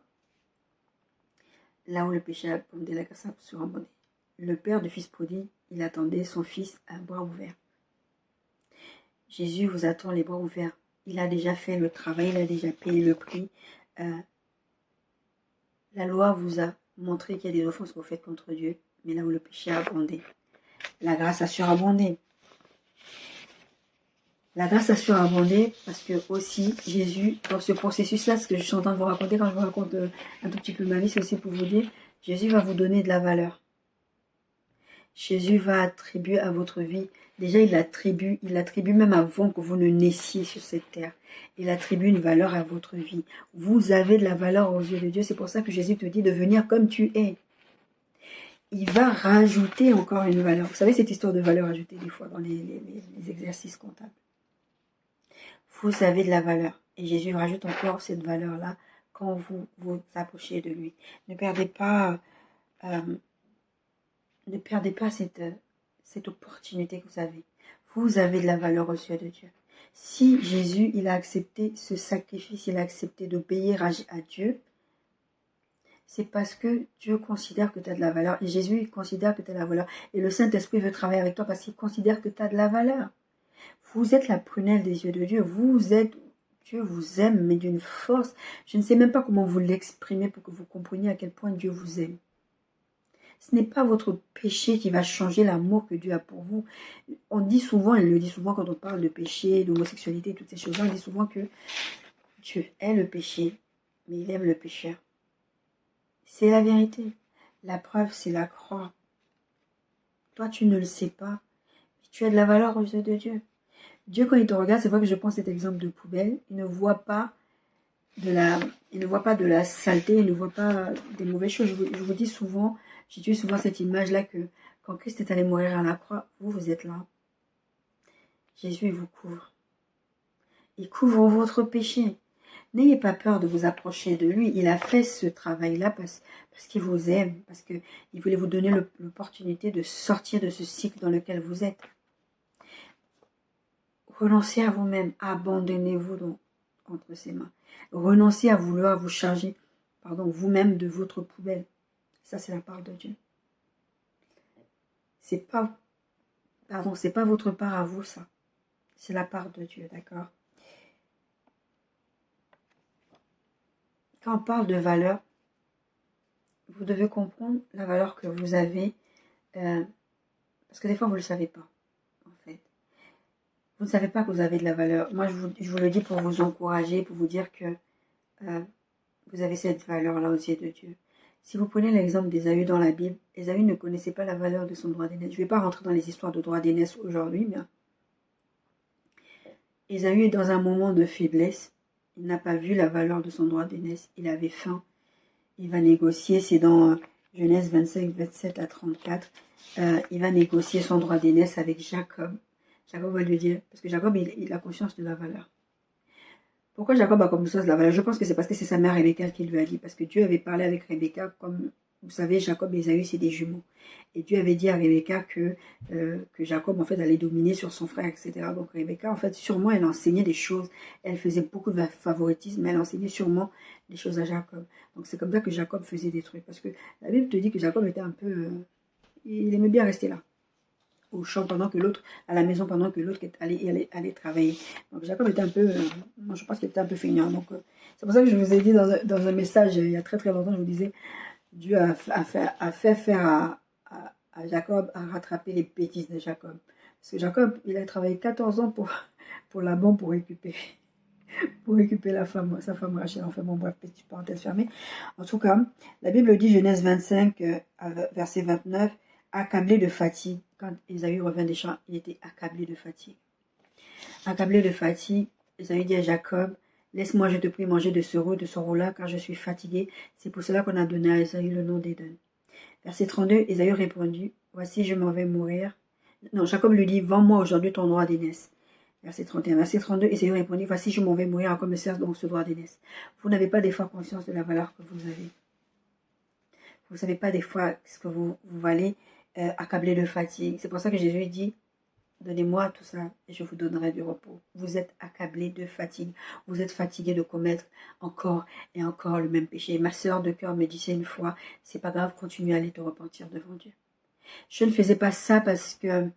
Là où le péché a abondé, la grâce a surabondé. Le père du fils prodigue, il attendait son fils à bras ouverts. Jésus vous attend les bras ouverts. Il a déjà fait le travail, il a déjà payé le prix. La loi vous a montré qu'il y a des offenses que vous faites contre Dieu, mais là où le péché a abondé, la grâce a surabondé. La grâce a surabondé parce que aussi Jésus, dans ce processus-là, ce que je suis en train de vous raconter, quand je vous raconte un tout petit peu ma vie, c'est aussi pour vous dire, Jésus va vous donner de la valeur. Jésus va attribuer à votre vie, déjà il l'attribue même avant que vous ne naissiez sur cette terre. Il attribue une valeur à votre vie. Vous avez de la valeur aux yeux de Dieu, c'est pour ça que Jésus te dit de venir comme tu es. Il va rajouter encore une valeur. Vous savez cette histoire de valeur ajoutée des fois dans les exercices comptables. Vous avez de la valeur. Et Jésus rajoute encore cette valeur-là quand vous vous approchez de lui. Ne perdez pas cette opportunité que vous avez. Vous avez de la valeur aux yeux de Dieu. Si Jésus, il a accepté ce sacrifice, il a accepté d'obéir à Dieu, c'est parce que Dieu considère que tu as de la valeur. Et Jésus, il considère que tu as de la valeur. Et le Saint-Esprit veut travailler avec toi parce qu'il considère que tu as de la valeur. Vous êtes la prunelle des yeux de Dieu. Dieu vous aime, mais d'une force. Je ne sais même pas comment vous l'exprimer pour que vous compreniez à quel point Dieu vous aime. Ce n'est pas votre péché qui va changer l'amour que Dieu a pour vous. On dit souvent, il le dit souvent quand on parle de péché, d'homosexualité, toutes ces choses-là, on dit souvent que Dieu hait le péché, mais il aime le pécheur. C'est la vérité. La preuve, c'est la croix. Toi, tu ne le sais pas, mais tu as de la valeur aux yeux de Dieu. Dieu, quand il te regarde, c'est vrai que je prends cet exemple de poubelle, il ne voit pas de la saleté, il ne voit pas des mauvaises choses. Je vous dis souvent, j'utilise souvent cette image-là que quand Christ est allé mourir à la croix, vous êtes là. Jésus, il vous couvre. Il couvre votre péché. N'ayez pas peur de vous approcher de lui. Il a fait ce travail-là parce qu'il vous aime, parce qu'il voulait vous donner l'opportunité de sortir de ce cycle dans lequel vous êtes. Renoncez à vous-même, abandonnez-vous entre ses mains. Renoncez à vouloir vous charger, vous-même de votre poubelle. Ça, c'est la part de Dieu. C'est pas votre part à vous, ça. C'est la part de Dieu, d'accord? Quand on parle de valeur, vous devez comprendre la valeur que vous avez, parce que des fois, vous ne le savez pas, en fait. Vous ne savez pas que vous avez de la valeur. Moi, je vous le dis pour vous encourager, pour vous dire que vous avez cette valeur-là aux yeux de Dieu. Si vous prenez l'exemple d'Ésaü dans la Bible, Ésaü ne connaissait pas la valeur de son droit d'aînesse. Je ne vais pas rentrer dans les histoires de droit d'aînesse aujourd'hui, mais Ésaü est dans un moment de faiblesse. Il n'a pas vu la valeur de son droit d'aînesse. Il avait faim. Il va négocier, c'est dans Genèse 25, 27 à 34. Il va négocier son droit d'aînesse avec Jacob. Jacob va lui dire, parce que Jacob, il a conscience de la valeur. Pourquoi Jacob a conscience de la valeur? Je pense que c'est parce que c'est sa mère Rebecca qui lui a dit. Parce que Dieu avait parlé avec Rebecca, comme vous savez, Jacob et Ésaü, c'est des jumeaux. Et Dieu avait dit à Rebecca que Jacob, en fait, allait dominer sur son frère, etc. Donc Rebecca, en fait, sûrement, elle enseignait des choses. Elle faisait beaucoup de favoritisme, mais elle enseignait sûrement des choses à Jacob. Donc c'est comme ça que Jacob faisait des trucs. Parce que la Bible te dit que Jacob était un peu... il aimait bien rester là. Au champ pendant que l'autre, à la maison pendant que l'autre allait travailler. Donc Jacob était un peu, moi je pense qu'il était un peu feignant. Donc c'est pour ça que je vous ai dit dans un message il y a très très longtemps, je vous disais, Dieu a fait faire à Jacob à rattraper les bêtises de Jacob. Parce que Jacob, il a travaillé 14 ans pour Laban pour récupérer sa femme Rachel. Enfin bon, bref, petite parenthèse fermée. En tout cas, la Bible dit, Genèse 25, verset 29, accablé de fatigue. Quand Ésaü revint des champs, il était accablé de fatigue. Accablé de fatigue, Ésaü dit à Jacob, laisse-moi, je te prie, manger de ce roux-là, car je suis fatigué. C'est pour cela qu'on a donné à Ésaü le nom d'Éden. Verset 32, Ésaü répondit, voici, je m'en vais mourir. Non, Jacob lui dit, vends-moi aujourd'hui ton droit d'aînesse. Verset 31. Verset 32, Ésaü répondit, voici, je m'en vais mourir, à quoi me sert donc ce droit d'aînesse? Vous n'avez pas des fois conscience de la valeur que vous avez. Vous ne savez pas des fois ce que vous valez. Accablé de fatigue. C'est pour ça que Jésus dit, donnez-moi tout ça et je vous donnerai du repos. Vous êtes accablé de fatigue. Vous êtes fatigué de commettre encore et encore le même péché. Ma sœur de cœur me disait une fois, c'est pas grave, continue à aller te repentir devant Dieu. Je ne faisais pas ça parce que,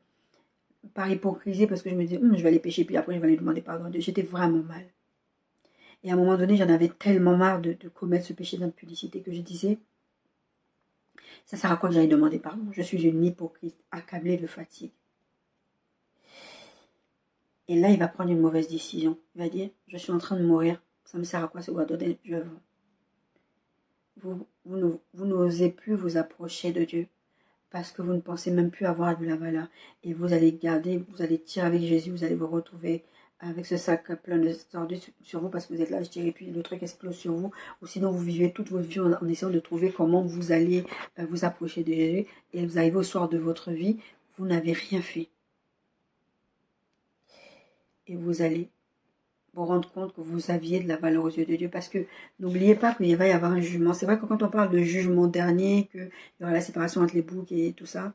par hypocrisie, parce que je me disais, je vais aller pécher, puis après je vais aller demander pardon à Dieu. J'étais vraiment mal. Et à un moment donné, j'en avais tellement marre de commettre ce péché d'impudicité que je disais, ça sert à quoi que j'aille demander pardon? Je suis une hypocrite, accablée de fatigue. Et là, il va prendre une mauvaise décision. Il va dire, je suis en train de mourir. Ça me sert à quoi ce doigt donné? Je vous n'osez plus vous approcher de Dieu parce que vous ne pensez même plus avoir de la valeur. Et vous allez garder, vous allez tirer avec Jésus, vous allez vous retrouver avec ce sac plein de sordures sur vous parce que vous êtes là, je dirais, et puis le truc explose sur vous. Ou sinon, vous vivez toute votre vie en essayant de trouver comment vous allez vous approcher de Jésus. Et vous arrivez au soir de votre vie, vous n'avez rien fait. Et vous allez vous rendre compte que vous aviez de la valeur aux yeux de Dieu. Parce que n'oubliez pas qu'il va y avoir un jugement. C'est vrai que quand on parle de jugement dernier, qu'il y aura la séparation entre les boucs et tout ça,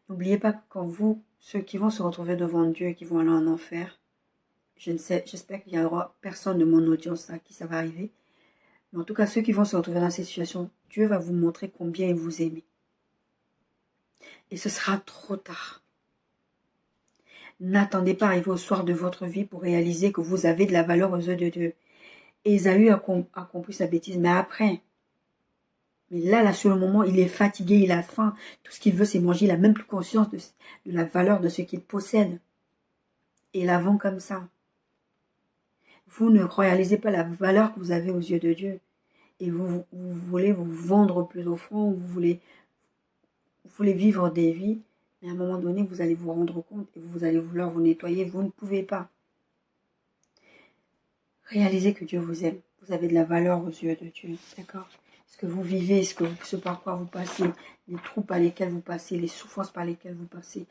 n'oubliez pas que quand ceux qui vont se retrouver devant Dieu et qui vont aller en enfer, j'espère qu'il n'y aura personne de mon audience à qui ça va arriver. Mais en tout cas, ceux qui vont se retrouver dans cette situation, Dieu va vous montrer combien il vous aime. Et ce sera trop tard. N'attendez pas arriver au soir de votre vie pour réaliser que vous avez de la valeur aux yeux de Dieu. Ésaü a compris sa bêtise, mais après. Mais là, sur le moment, il est fatigué, il a faim. Tout ce qu'il veut, c'est manger. Il n'a même plus conscience de la valeur de ce qu'il possède. Et il la vend comme ça. Vous ne réalisez pas la valeur que vous avez aux yeux de Dieu. Et vous voulez vous vendre plus au fond, vous voulez vivre des vies, mais à un moment donné, vous allez vous rendre compte et vous allez vouloir vous nettoyer. Vous ne pouvez pas. Réalisez que Dieu vous aime. Vous avez de la valeur aux yeux de Dieu. D'accord? Ce que vous vivez, ce par quoi vous passez, les trous par lesquels vous passez, les souffrances par lesquelles vous passez,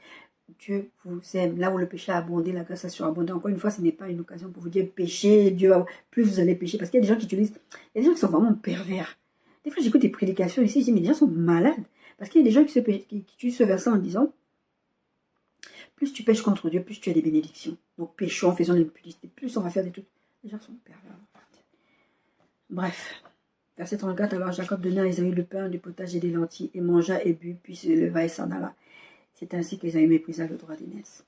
Dieu vous aime. Là où le péché a abondé, la grâce a surabondé. Encore une fois, ce n'est pas une occasion pour vous dire péché, Dieu, plus vous allez pécher. Parce qu'il y a des gens qui utilisent, il y a des gens qui sont vraiment pervers. Des fois, j'écoute des prédications ici, je dis, mais les gens sont malades. Parce qu'il y a des gens qui utilisent ce verset en disant, plus tu pêches contre Dieu, plus tu as des bénédictions. Donc péchons, faisons l'impudicité, plus on va faire des trucs. Les gens sont pervers. Bref. Verset 34, alors Jacob donna à Ésaü le pain, du potage et des lentilles, et mangea et but, puis se leva et s'en alla. C'est ainsi qu'Ésaü méprisa le droit d'aînesse.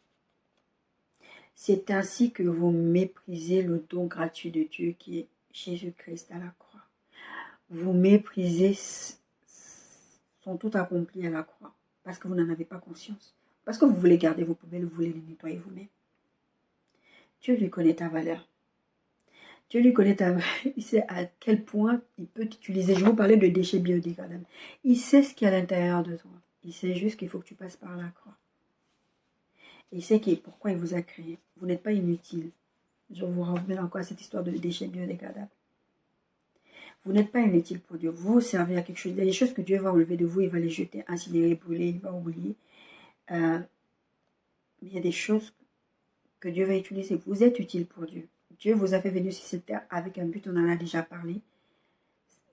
C'est ainsi que vous méprisez le don gratuit de Dieu qui est Jésus-Christ à la croix. Vous méprisez son tout accompli à la croix, parce que vous n'en avez pas conscience. Parce que vous voulez garder vos poubelles, vous voulez les nettoyer vous-même. Dieu lui connaît ta valeur. Dieu lui connaît ta valeur. Il sait à quel point il peut t'utiliser. Je vous parlais de déchets biodégradables. Il sait ce qu'il y a à l'intérieur de toi. Il sait juste qu'il faut que tu passes par la croix. Il sait pourquoi il vous a créé. Vous n'êtes pas inutile. Je vous ramène encore à cette histoire de déchets biodégradables. Vous n'êtes pas inutile pour Dieu. Vous servez à quelque chose. Il y a des choses que Dieu va enlever de vous. Il va les jeter, incinérer, brûler. Il va oublier. Mais il y a des choses que Dieu va utiliser. Vous êtes utile pour Dieu. Dieu vous a fait venir sur cette terre avec un but. On en a déjà parlé.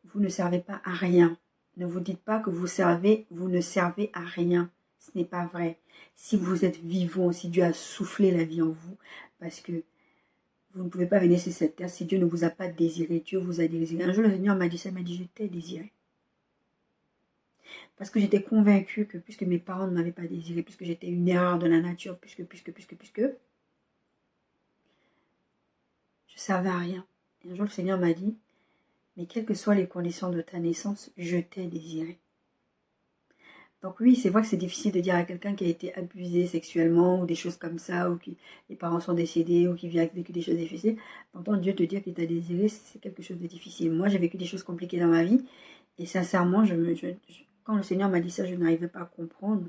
Vous ne servez pas à rien. Ne vous dites pas que vous ne servez à rien. Ce n'est pas vrai. Si vous êtes vivant, si Dieu a soufflé la vie en vous, parce que vous ne pouvez pas venir sur cette terre si Dieu ne vous a pas désiré. Dieu vous a désiré. Un jour, le Seigneur m'a dit ça, il m'a dit, je t'ai désiré. Parce que j'étais convaincue que puisque mes parents ne m'avaient pas désiré, puisque j'étais une erreur de la nature, puisque, je servais à rien. Et un jour, le Seigneur m'a dit, mais quelles que soient les conditions de ta naissance, je t'ai désiré. Donc oui, c'est vrai que c'est difficile de dire à quelqu'un qui a été abusé sexuellement ou des choses comme ça, ou que les parents sont décédés, ou qui vit avec des choses difficiles. D'entendre Dieu te dire qu'il t'a désiré, c'est quelque chose de difficile. Moi, j'ai vécu des choses compliquées dans ma vie, et sincèrement, quand le Seigneur m'a dit ça, je n'arrivais pas à comprendre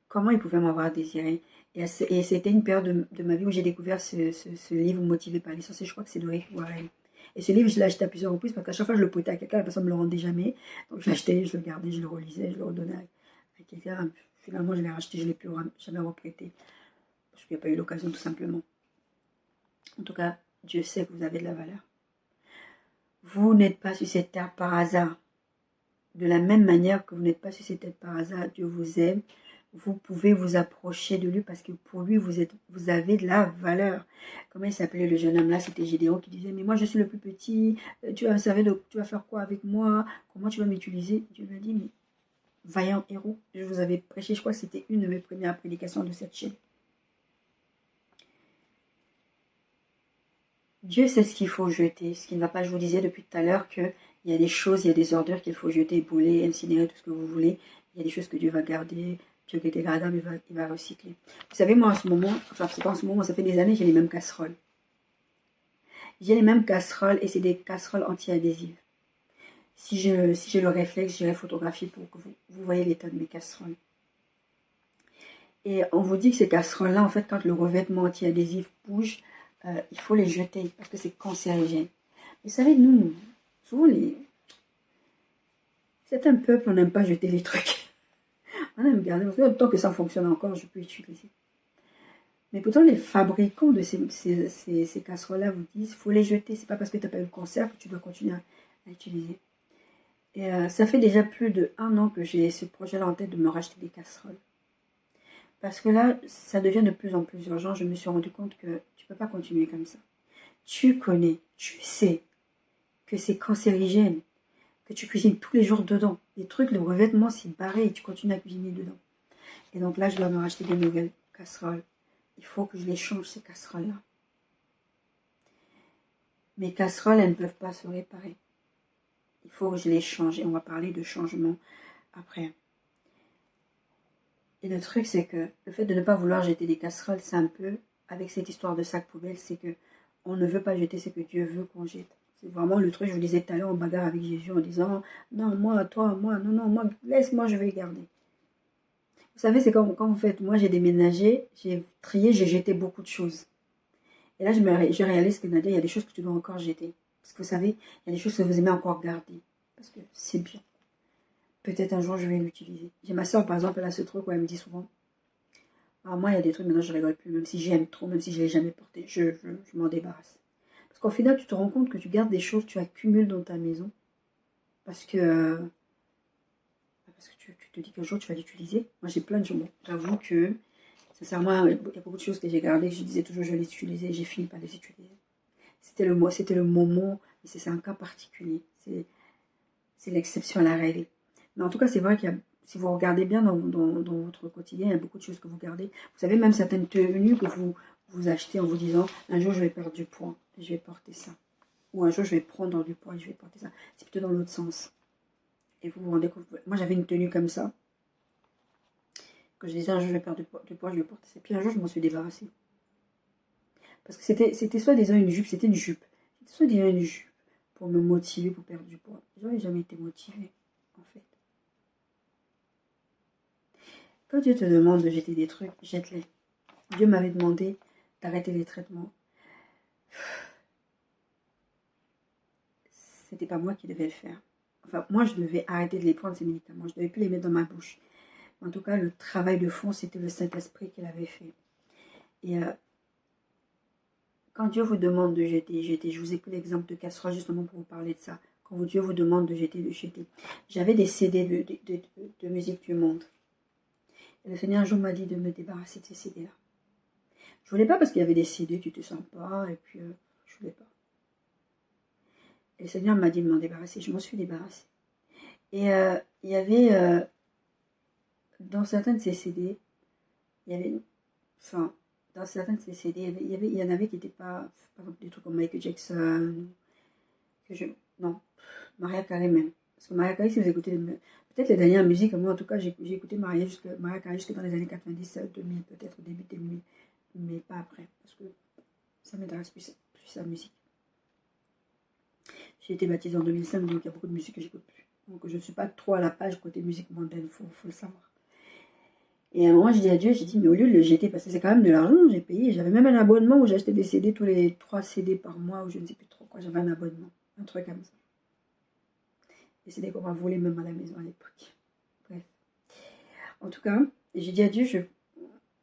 comment il pouvait m'avoir désiré. Et c'était une période de ma vie où j'ai découvert ce livre Motivé par l'essentiel. Je crois que c'est de Rick Warren. Et ce livre, je l'ai acheté à plusieurs reprises parce qu'à chaque fois, je le prêtais à quelqu'un, la personne ne me le rendait jamais. Donc, je l'achetais, je le gardais, je le relisais, je le redonnais à quelqu'un. Finalement, je l'ai racheté, je ne l'ai plus jamais reprêté. Parce qu'il n'y a pas eu l'occasion, tout simplement. En tout cas, Dieu sait que vous avez de la valeur. Vous n'êtes pas sur cette terre par hasard. De la même manière que vous n'êtes pas sur cette terre par hasard, Dieu vous aime. Vous pouvez vous approcher de lui parce que pour lui, vous avez de la valeur. Comment il s'appelait le jeune homme là? C'était Gédéon qui disait, mais moi je suis le plus petit, tu vas faire quoi avec moi? Comment tu vas m'utiliser? Dieu lui a dit, mais vaillant héros, je vous avais prêché, je crois que c'était une de mes premières prédications de cette chaîne. Dieu sait ce qu'il faut jeter, ce qui ne va pas. Je vous disais depuis tout à l'heure qu'il y a des choses, il y a des ordures qu'il faut jeter, brûler, incinérer, tout ce que vous voulez. Il y a des choses que Dieu va garder. Dieu qui est dégradable, il va recycler. Vous savez, moi, en ce moment, enfin, c'est pas en ce moment, ça fait des années, j'ai les mêmes casseroles. J'ai les mêmes casseroles et c'est des casseroles anti-adhésives. Si j'ai le réflexe, j'irai photographier pour que vous voyez l'état de mes casseroles. Et on vous dit que ces casseroles-là, en fait, quand le revêtement anti-adhésif bouge, il faut les jeter parce que c'est cancérigène. Vous savez, nous, souvent, certains peuples, on n'aime pas jeter les trucs. On aime garder, parce que tant que ça fonctionne encore, je peux utiliser. Mais pourtant, les fabricants de ces casseroles-là vous disent qu'il faut les jeter. C'est pas parce que tu n'as pas eu le cancer que tu dois continuer à utiliser. Et ça fait déjà plus d'1 an que j'ai ce projet-là en tête de me racheter des casseroles. Parce que là, ça devient de plus en plus urgent. Je me suis rendu compte que tu ne peux pas continuer comme ça. Tu connais, tu sais que c'est cancérigène, que tu cuisines tous les jours dedans. Les trucs, le revêtement, c'est barré et tu continues à cuisiner dedans. Et donc là, je dois me racheter des nouvelles casseroles. Il faut que je les change, ces casseroles-là. Mes casseroles, elles ne peuvent pas se réparer. Il faut que je les change. Et on va parler de changement après. Et le truc, c'est que le fait de ne pas vouloir jeter des casseroles, c'est un peu, avec cette histoire de sac poubelle, c'est que on ne veut pas jeter ce que Dieu veut qu'on jette. C'est vraiment le truc, je vous disais tout à l'heure, en bagarre avec Jésus, en disant, non, moi, toi, moi, non, moi, laisse-moi, je vais garder. Vous savez, c'est comme quand vous faites, moi j'ai déménagé, j'ai trié, j'ai jeté beaucoup de choses. Et là, je réalise que Nadia, il y a des choses que tu dois encore jeter. Parce que vous savez, il y a des choses que vous aimez encore garder. Parce que c'est bien. peut-être un jour je vais l'utiliser. J'ai ma soeur par exemple, elle a ce truc où elle me dit souvent, alors moi il y a des trucs maintenant je rigole plus, même si j'aime trop, même si je ne l'ai jamais porté, je m'en débarrasse. Parce qu'au final tu te rends compte que tu gardes des choses, tu accumules dans ta maison, parce que tu te dis qu'un jour tu vas l'utiliser. Moi j'ai plein de choses, bon, j'avoue que sincèrement il y a beaucoup de choses que j'ai gardées, que je disais toujours je vais les utiliser, j'ai fini par les utiliser. C'était le moment, mais c'est un cas particulier, c'est l'exception à la règle. Mais en tout cas, c'est vrai qu'il y a, si vous regardez bien dans votre quotidien, il y a beaucoup de choses que vous gardez. Vous savez, même certaines tenues que vous achetez en vous disant, un jour je vais perdre du poids, et je vais porter ça. Ou un jour je vais prendre du poids et je vais porter ça. C'est plutôt dans l'autre sens. Et vous vous rendez compte, moi j'avais une tenue comme ça, que je disais un jour je vais perdre du poids, je vais porter ça. Puis un jour je m'en suis débarrassée. Parce que c'était soit disant une jupe, c'était une jupe. C'était soit disant une jupe pour me motiver pour perdre du poids. Je n'avais jamais été motivée, en fait. Quand Dieu te demande de jeter des trucs, jette-les. Dieu m'avait demandé d'arrêter les traitements. C'était pas moi qui devais le faire. Enfin, moi, je devais arrêter de les prendre, ces médicaments. Je ne devais plus les mettre dans ma bouche. En tout cas, le travail de fond, c'était le Saint-Esprit qui l'avait fait. Et quand Dieu vous demande de jeter, jetez. Je vous ai pris l'exemple de casserole justement pour vous parler de ça. Quand Dieu vous demande de jeter, jetez. J'avais des CD de musique du monde. Et le Seigneur un jour m'a dit de me débarrasser de ces CD-là. Je voulais pas parce qu'il y avait des CD, tu te sens pas, et puis je voulais pas. Et le Seigneur m'a dit de m'en débarrasser, je m'en suis débarrassée. Et il y avait, dans certains de ces CD, il y avait, enfin, dans certains de ces CD, il y en avait qui n'étaient pas, par exemple, des trucs comme Michael Jackson, non, Mariah Carey même. Parce que Mariah Carey, si vous écoutez peut-être les dernières musiques, moi en tout cas, j'ai écouté Mariah Carey jusque dans les années 90, 2000, peut-être au début 2000, mais pas après, parce que ça m'intéresse plus la musique. J'ai été baptisée en 2005, donc il y a beaucoup de musique que j'écoute plus. Donc je ne suis pas trop à la page côté musique mondaine, faut le savoir. Et à un moment, j'ai dit à Dieu, j'ai dit, mais au lieu de le jeter, parce que c'est quand même de l'argent, j'ai payé. J'avais même un abonnement où j'achetais des CD tous les 3 CD par mois, ou je ne sais plus trop quoi. J'avais un abonnement, un truc comme ça. Des CD qu'on m'a volé même à la maison à l'époque. Bref. En tout cas, j'ai dit à Dieu,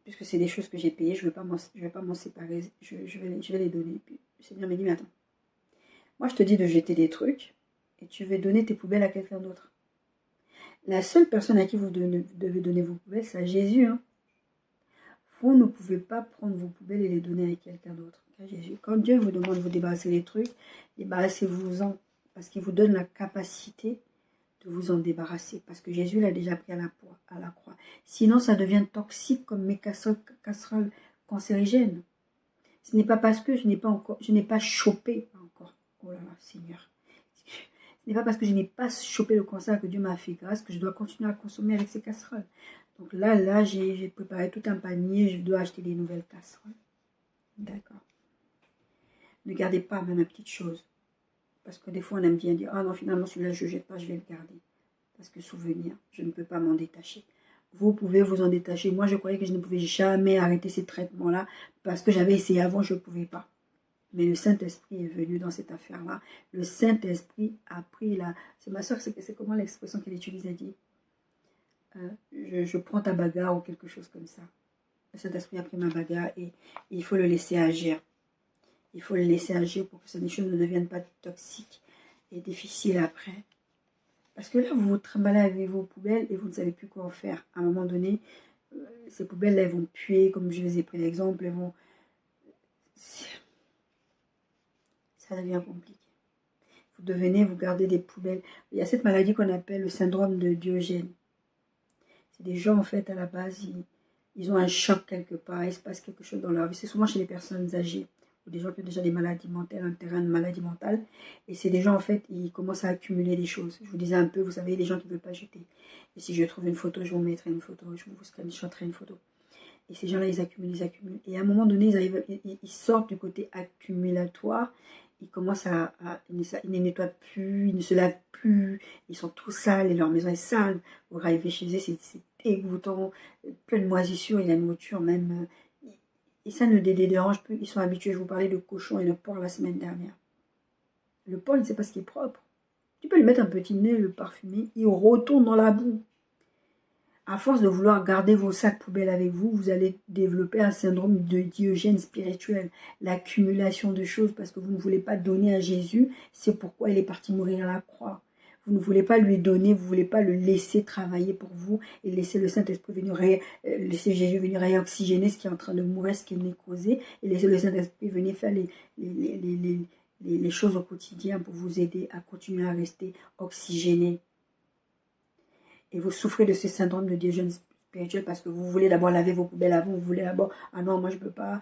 puisque c'est des choses que j'ai payées, je ne vais pas m'en séparer, je vais les donner. Puis le Seigneur m'a dit, mais attends, moi je te dis de jeter des trucs, et tu veux donner tes poubelles à quelqu'un d'autre. La seule personne à qui vous devez donner vos poubelles, c'est à Jésus. Hein. Vous ne pouvez pas prendre vos poubelles et les donner à quelqu'un d'autre qu'à Jésus. Quand Dieu vous demande de vous débarrasser des trucs, débarrassez-vous-en, parce qu'il vous donne la capacité de vous en débarrasser, parce que Jésus l'a déjà pris à la croix. Sinon, ça devient toxique comme mes casseroles cancérigènes. Ce n'est pas parce que je n'ai pas chopé encore. Oh là là, Seigneur. Ce n'est pas parce que je n'ai pas chopé le cancer que Dieu m'a fait grâce que je dois continuer à consommer avec ces casseroles. Donc là, j'ai préparé tout un panier, je dois acheter des nouvelles casseroles. D'accord. Ne gardez pas même la petite chose. Parce que des fois, on aime bien dire, ah non, finalement, celui-là, je ne jette pas, je vais le garder. Parce que souvenir, je ne peux pas m'en détacher. Vous pouvez vous en détacher. Moi, je croyais que je ne pouvais jamais arrêter ces traitements-là parce que j'avais essayé avant, je ne pouvais pas. Mais le Saint-Esprit est venu dans cette affaire-là. Le Saint-Esprit a pris la... C'est ma soeur, c'est comment l'expression qu'elle utilise, elle dit je prends ta bagarre ou quelque chose comme ça. Le Saint-Esprit a pris ma bagarre et il faut le laisser agir. Il faut le laisser agir pour que ces choses ne deviennent pas toxiques et difficiles après. Parce que là, vous vous trimballez avec vos poubelles et vous ne savez plus quoi en faire. À un moment donné, ces poubelles-là, elles vont puer, comme je vous ai pris l'exemple, elles vont... Ça devient compliqué. Vous gardez des poubelles. Il y a cette maladie qu'on appelle le syndrome de Diogène. C'est des gens, en fait, à la base, ils ont un choc quelque part, il se passe quelque chose dans leur vie. C'est souvent chez les personnes âgées, ou des gens qui ont déjà des maladies mentales, un terrain de maladie mentale. Et c'est des gens, en fait, ils commencent à accumuler des choses. Je vous disais un peu, vous savez, les gens qui ne veulent pas jeter. Et si je trouve une photo, je vous mettrai une photo, je vous screenshoterai une photo. Et ces gens-là, ils accumulent. Et à un moment donné, ils sortent du côté accumulatoire. Ils commencent ils ne nettoient plus, ils ne se lavent plus, ils sont tout sales et leur maison est sale. Vous arrivez chez eux, c'est dégoûtant, plein de moisissures et la nourriture même. Et ça ne les dérange plus, ils sont habitués. Je vous parlais de cochon et de porc la semaine dernière. Le porc, il ne sait pas ce qui est propre. Tu peux lui mettre un petit nez, le parfumer, il retourne dans la boue. À force de vouloir garder vos sacs poubelles avec vous, vous allez développer un syndrome de Diogène spirituel, l'accumulation de choses parce que vous ne voulez pas donner à Jésus, c'est pourquoi il est parti mourir à la croix. Vous ne voulez pas lui donner, vous ne voulez pas le laisser travailler pour vous et laisser le Saint-Esprit venir, laisser Jésus venir réoxygéner ce qui est en train de mourir, ce qui est nécrosé, et laisser le Saint-Esprit venir faire les choses au quotidien pour vous aider à continuer à rester oxygéné. Et vous souffrez de ce syndrome de Diogène spirituel parce que vous voulez d'abord laver vos poubelles avant, vous voulez d'abord, ah non, moi je ne peux pas,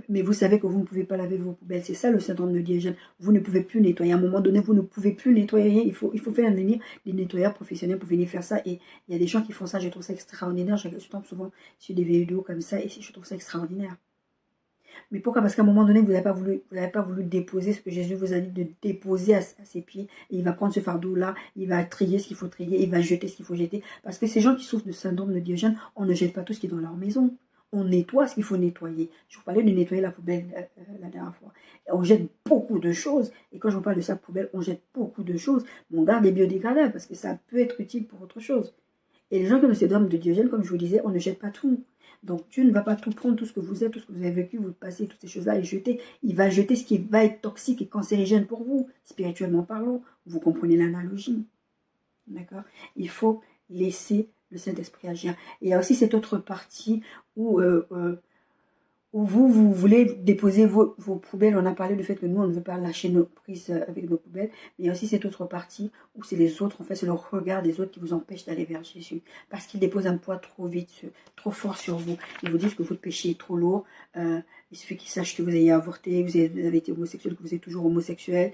mais vous savez que vous ne pouvez pas laver vos poubelles. C'est ça le syndrome de Diogène. Vous ne pouvez plus nettoyer. À un moment donné, vous ne pouvez plus nettoyer. Il faut faire venir des nettoyeurs professionnels pour venir faire ça. Et il y a des gens qui font ça. Je trouve ça extraordinaire. Je tombe souvent sur des vidéos comme ça et je trouve ça extraordinaire. Mais pourquoi? Parce qu'à un moment donné, vous n'avez pas voulu déposer ce que Jésus vous a dit de déposer à ses pieds. Et il va prendre ce fardeau-là, il va trier ce qu'il faut trier, il va jeter ce qu'il faut jeter. Parce que ces gens qui souffrent de syndrome de Diogène, on ne jette pas tout ce qui est dans leur maison. On nettoie ce qu'il faut nettoyer. Je vous parlais de nettoyer la poubelle la dernière fois. On jette beaucoup de choses. Et quand je vous parle de sac poubelle, on jette beaucoup de choses. Mais on garde les biodégradables parce que ça peut être utile pour autre chose. Et les gens qui ont le syndrome de Diogène, comme je vous disais, on ne jette pas tout. Donc Dieu ne va pas tout prendre, tout ce que vous êtes, tout ce que vous avez vécu, vous passez, toutes ces choses-là et jeter. Il va jeter ce qui va être toxique et cancérigène pour vous, spirituellement parlant. Vous comprenez l'analogie. D'accord? Il faut laisser le Saint-Esprit agir. Et il y a aussi cette autre partie où vous voulez déposer vos poubelles. On a parlé du fait que nous, on ne veut pas lâcher nos prises avec nos poubelles. Mais il y a aussi cette autre partie où c'est les autres, en fait, c'est le regard des autres qui vous empêche d'aller vers Jésus. Parce qu'ils déposent un poids trop vite, trop fort sur vous. Ils vous disent que votre péché est trop lourd. Il suffit qu'ils sachent que vous avez avorté, vous avez été homosexuel, que vous êtes toujours homosexuel.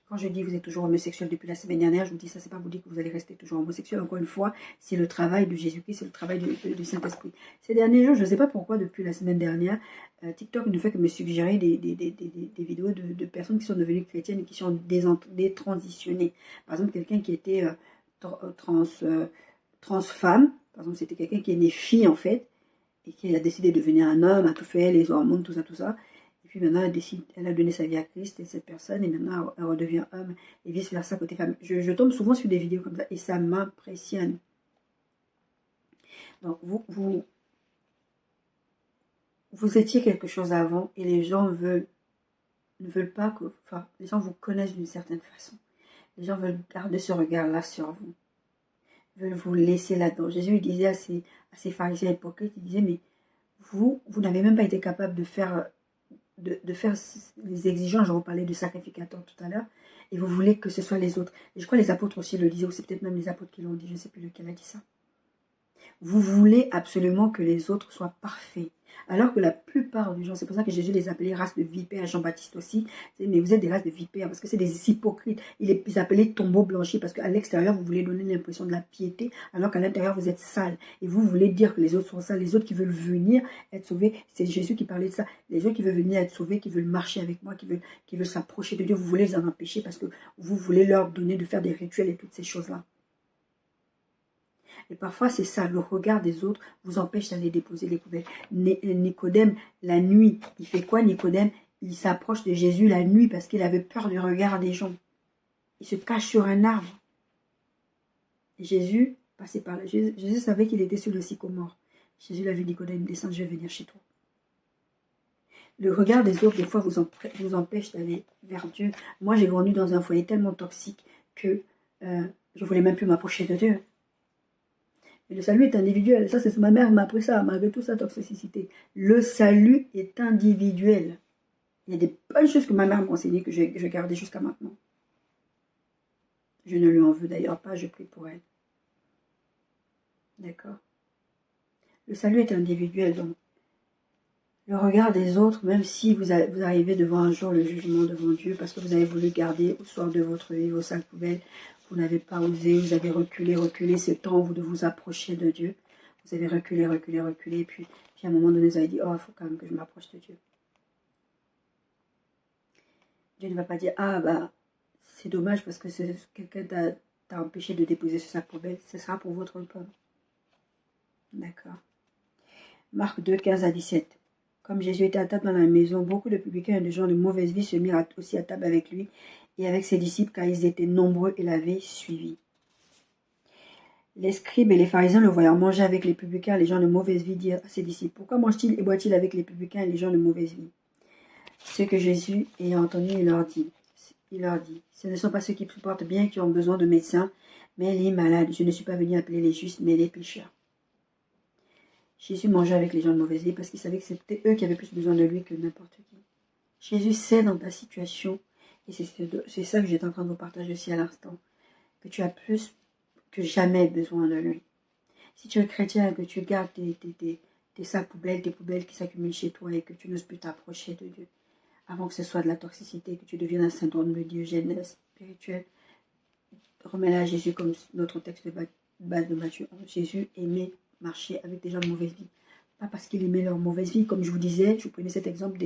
Quand je dis que vous êtes toujours homosexuel depuis la semaine dernière, je vous dis ça, c'est pas vous dire que vous allez rester toujours homosexuel. Encore une fois, c'est le travail de Jésus-Christ, c'est le travail du Saint-Esprit. Ces derniers jours, je ne sais pas pourquoi, depuis la semaine dernière, TikTok ne fait que me suggérer des vidéos de personnes qui sont devenues chrétiennes et qui sont détransitionnées. Par exemple, quelqu'un qui était trans femme, par exemple, c'était quelqu'un qui est né fille en fait, et qui a décidé de devenir un homme, a tout fait, les hormones, tout ça. Et puis maintenant, elle a donné sa vie à Christ et cette personne, et maintenant elle redevient homme, et vice-versa côté femme. Je tombe souvent sur des vidéos comme ça, et ça m'impressionne. Donc, vous étiez quelque chose avant, et les gens ne veulent pas que... Enfin, les gens vous connaissent d'une certaine façon. Les gens veulent garder ce regard-là sur vous. Ils veulent vous laisser là-dedans. Jésus, il disait à ces pharisiens hypocrites, il disait, mais vous n'avez même pas été capable de faire les exigences, je vous parlais de sacrificateur tout à l'heure, et vous voulez que ce soit les autres. Et je crois que les apôtres aussi le disaient, ou c'est peut-être même les apôtres qui l'ont dit, je ne sais plus lequel a dit ça. Vous voulez absolument que les autres soient parfaits. Alors que la plupart des gens, c'est pour ça que Jésus les appelait race de vipères, Jean-Baptiste aussi, mais vous êtes des races de vipères, parce que c'est des hypocrites. Il les appelait tombeaux blanchis, parce qu'à l'extérieur, vous voulez donner l'impression de la piété, alors qu'à l'intérieur, vous êtes sales. Et vous voulez dire que les autres sont sales, les autres qui veulent venir être sauvés, c'est Jésus qui parlait de ça. Les autres qui veulent venir être sauvés, qui veulent marcher avec moi, qui veulent s'approcher de Dieu, vous voulez les en empêcher, parce que vous voulez leur donner de faire des rituels et toutes ces choses-là. Et parfois, c'est ça, le regard des autres vous empêche d'aller déposer les poubelles. Nicodème, la nuit, il fait quoi Nicodème? Il s'approche de Jésus la nuit parce qu'il avait peur du regard des gens. Il se cache sur un arbre. Et Jésus passait par là. Jésus savait qu'il était sur le sycomore. Jésus l'a vu, Nicodème, descends, je vais venir chez toi. Le regard des autres, des fois, vous empêche d'aller vers Dieu. Moi, j'ai grandi dans un foyer tellement toxique que je ne voulais même plus m'approcher de Dieu. Et le salut est individuel. Ça, c'est ma mère m'a appris ça, malgré toute sa toxicité. Le salut est individuel. Il y a des bonnes choses que ma mère m'a enseignées que j'ai gardées jusqu'à maintenant. Je ne lui en veux d'ailleurs pas, je prie pour elle. D'accord? Le salut est individuel, donc. Le regard des autres, même si vous arrivez devant un jour le jugement devant Dieu, parce que vous avez voulu garder au soir de votre vie vos sacs poubelles, vous n'avez pas osé, vous avez reculé, c'est temps vous de vous approcher de Dieu. Vous avez reculé, et puis à un moment donné, vous avez dit, oh, il faut quand même que je m'approche de Dieu. Dieu ne va pas dire, ah, bah, c'est dommage parce que quelqu'un t'a empêché de déposer ce sac poubelle, ce sera pour votre peuple. D'accord. Marc 2, 15 à 17. Comme Jésus était à table dans la maison, beaucoup de publicains et de gens de mauvaise vie se mirent aussi à table avec lui et avec ses disciples, car ils étaient nombreux et l'avaient suivi. Les scribes et les pharisiens le voyant manger avec les publicains et les gens de mauvaise vie dirent à ses disciples, pourquoi mange-t-il et boit-il avec les publicains et les gens de mauvaise vie? Ce que Jésus ayant entendu, il leur dit, ce ne sont pas ceux qui se portent bien qui ont besoin de médecins, mais les malades. Je ne suis pas venu appeler les justes, mais les pécheurs. Jésus mangeait avec les gens de mauvaise vie parce qu'il savait que c'était eux qui avaient plus besoin de lui que n'importe qui. Jésus sait dans ta situation, et c'est ça que j'étais en train de vous partager aussi à l'instant, que tu as plus que jamais besoin de lui. Si tu es chrétien et que tu gardes tes sacs poubelles, tes poubelles qui s'accumulent chez toi et que tu n'oses plus t'approcher de Dieu, avant que ce soit de la toxicité, que tu deviennes un syndrome de Diogène spirituel, remets-la à Jésus comme notre texte de base de Matthieu 11. Jésus aimait marcher avec des gens de mauvaise vie. Pas parce qu'il aimait leur mauvaise vie, comme je vous disais, je vous prenais cet exemple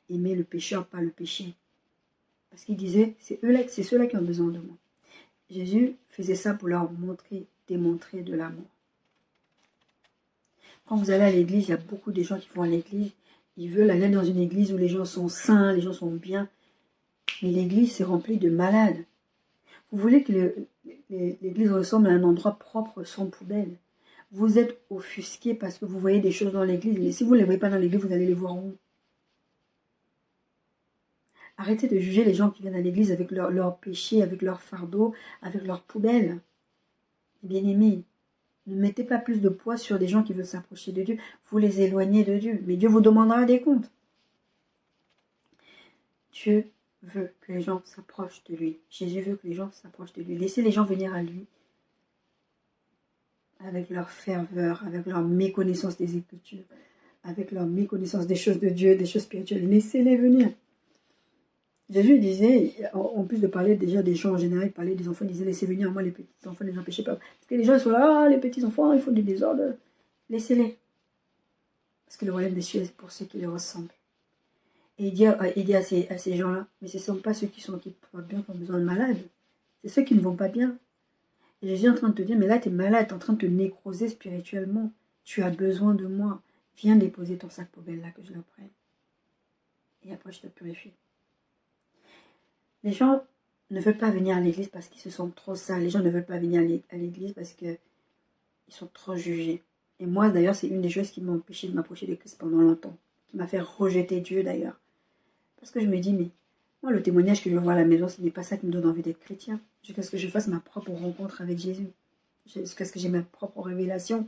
d'aimer le pécheur, pas le péché. Parce qu'il disait, c'est ceux-là qui ont besoin de moi. Jésus faisait ça pour leur démontrer de l'amour. Quand vous allez à l'église, il y a beaucoup de gens qui vont à l'église. Ils veulent aller dans une église où les gens sont saints, les gens sont bien. Mais l'église, c'est rempli de malades. Vous voulez que l'église ressemble à un endroit propre, sans poubelle. Vous êtes offusqué parce que vous voyez des choses dans l'église. Mais si vous ne les voyez pas dans l'église, vous allez les voir où? Arrêtez de juger les gens qui viennent à l'église avec leurs péchés, avec leurs fardeaux, avec leurs poubelles. Bien-aimés, ne mettez pas plus de poids sur des gens qui veulent s'approcher de Dieu. Vous les éloignez de Dieu. Mais Dieu vous demandera des comptes. Dieu veut que les gens s'approchent de lui. Jésus veut que les gens s'approchent de lui. Laissez les gens venir à lui avec leur ferveur, avec leur méconnaissance des Écritures, avec leur méconnaissance des choses de Dieu, des choses spirituelles. Laissez-les venir. Jésus disait, en plus de parler déjà des gens en général, il parlait des enfants, il disait, laissez venir moi les petits enfants, ne les empêchez pas. Parce que les gens ils sont là, ah, les petits enfants, ils font du désordre. Laissez-les. Parce que le royaume des cieux est pour ceux qui les ressemblent. Et il dit à ces gens-là, mais ce ne sont pas ceux qui vont bien, qui ont besoin de malades. C'est ceux qui ne vont pas bien. Et Jésus est en train de te dire, mais là, tu es malade, tu es en train de te nécroser spirituellement. Tu as besoin de moi. Viens déposer ton sac poubelle là, que je le prenne. Et après, je te purifie. Les gens ne veulent pas venir à l'église parce qu'ils se sentent trop sales. Les gens ne veulent pas venir à l'église parce qu'ils sont trop jugés. Et moi, d'ailleurs, c'est une des choses qui m'a empêché de m'approcher de Christ pendant longtemps. Qui m'a fait rejeter Dieu, d'ailleurs. Parce que je me dis, mais moi, le témoignage que je vois à la maison, ce n'est pas ça qui me donne envie d'être chrétien. Jusqu'à ce que je fasse ma propre rencontre avec Jésus. Jusqu'à ce que j'ai ma propre révélation.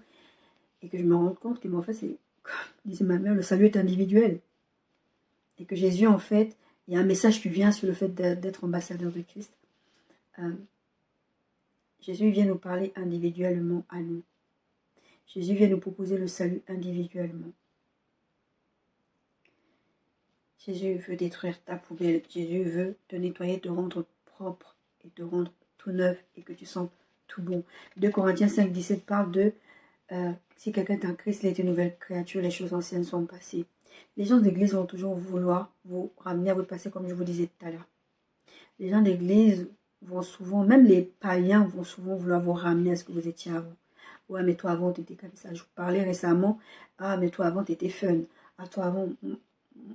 Et que je me rende compte que, en fait, c'est, comme disait ma mère, le salut est individuel. Et que Jésus, en fait, il y a un message qui vient sur le fait d'être ambassadeur de Christ. Jésus vient nous parler individuellement à nous. Jésus vient nous proposer le salut individuellement. Jésus veut détruire ta poubelle. Jésus veut te nettoyer, te rendre propre et te rendre tout neuf et que tu sens tout bon. 2 Corinthiens 5, 17 parle de si quelqu'un est en Christ, il est une nouvelle créature, les choses anciennes sont passées. Les gens d'église vont toujours vouloir vous ramener à votre passé, comme je vous disais tout à l'heure. Les gens d'église vont souvent, même les païens vont souvent vouloir vous ramener à ce que vous étiez avant. Ouais, mais toi avant, tu étais comme ça. Je vous parlais récemment. Ah, mais toi avant, tu étais fun. Ah, toi avant,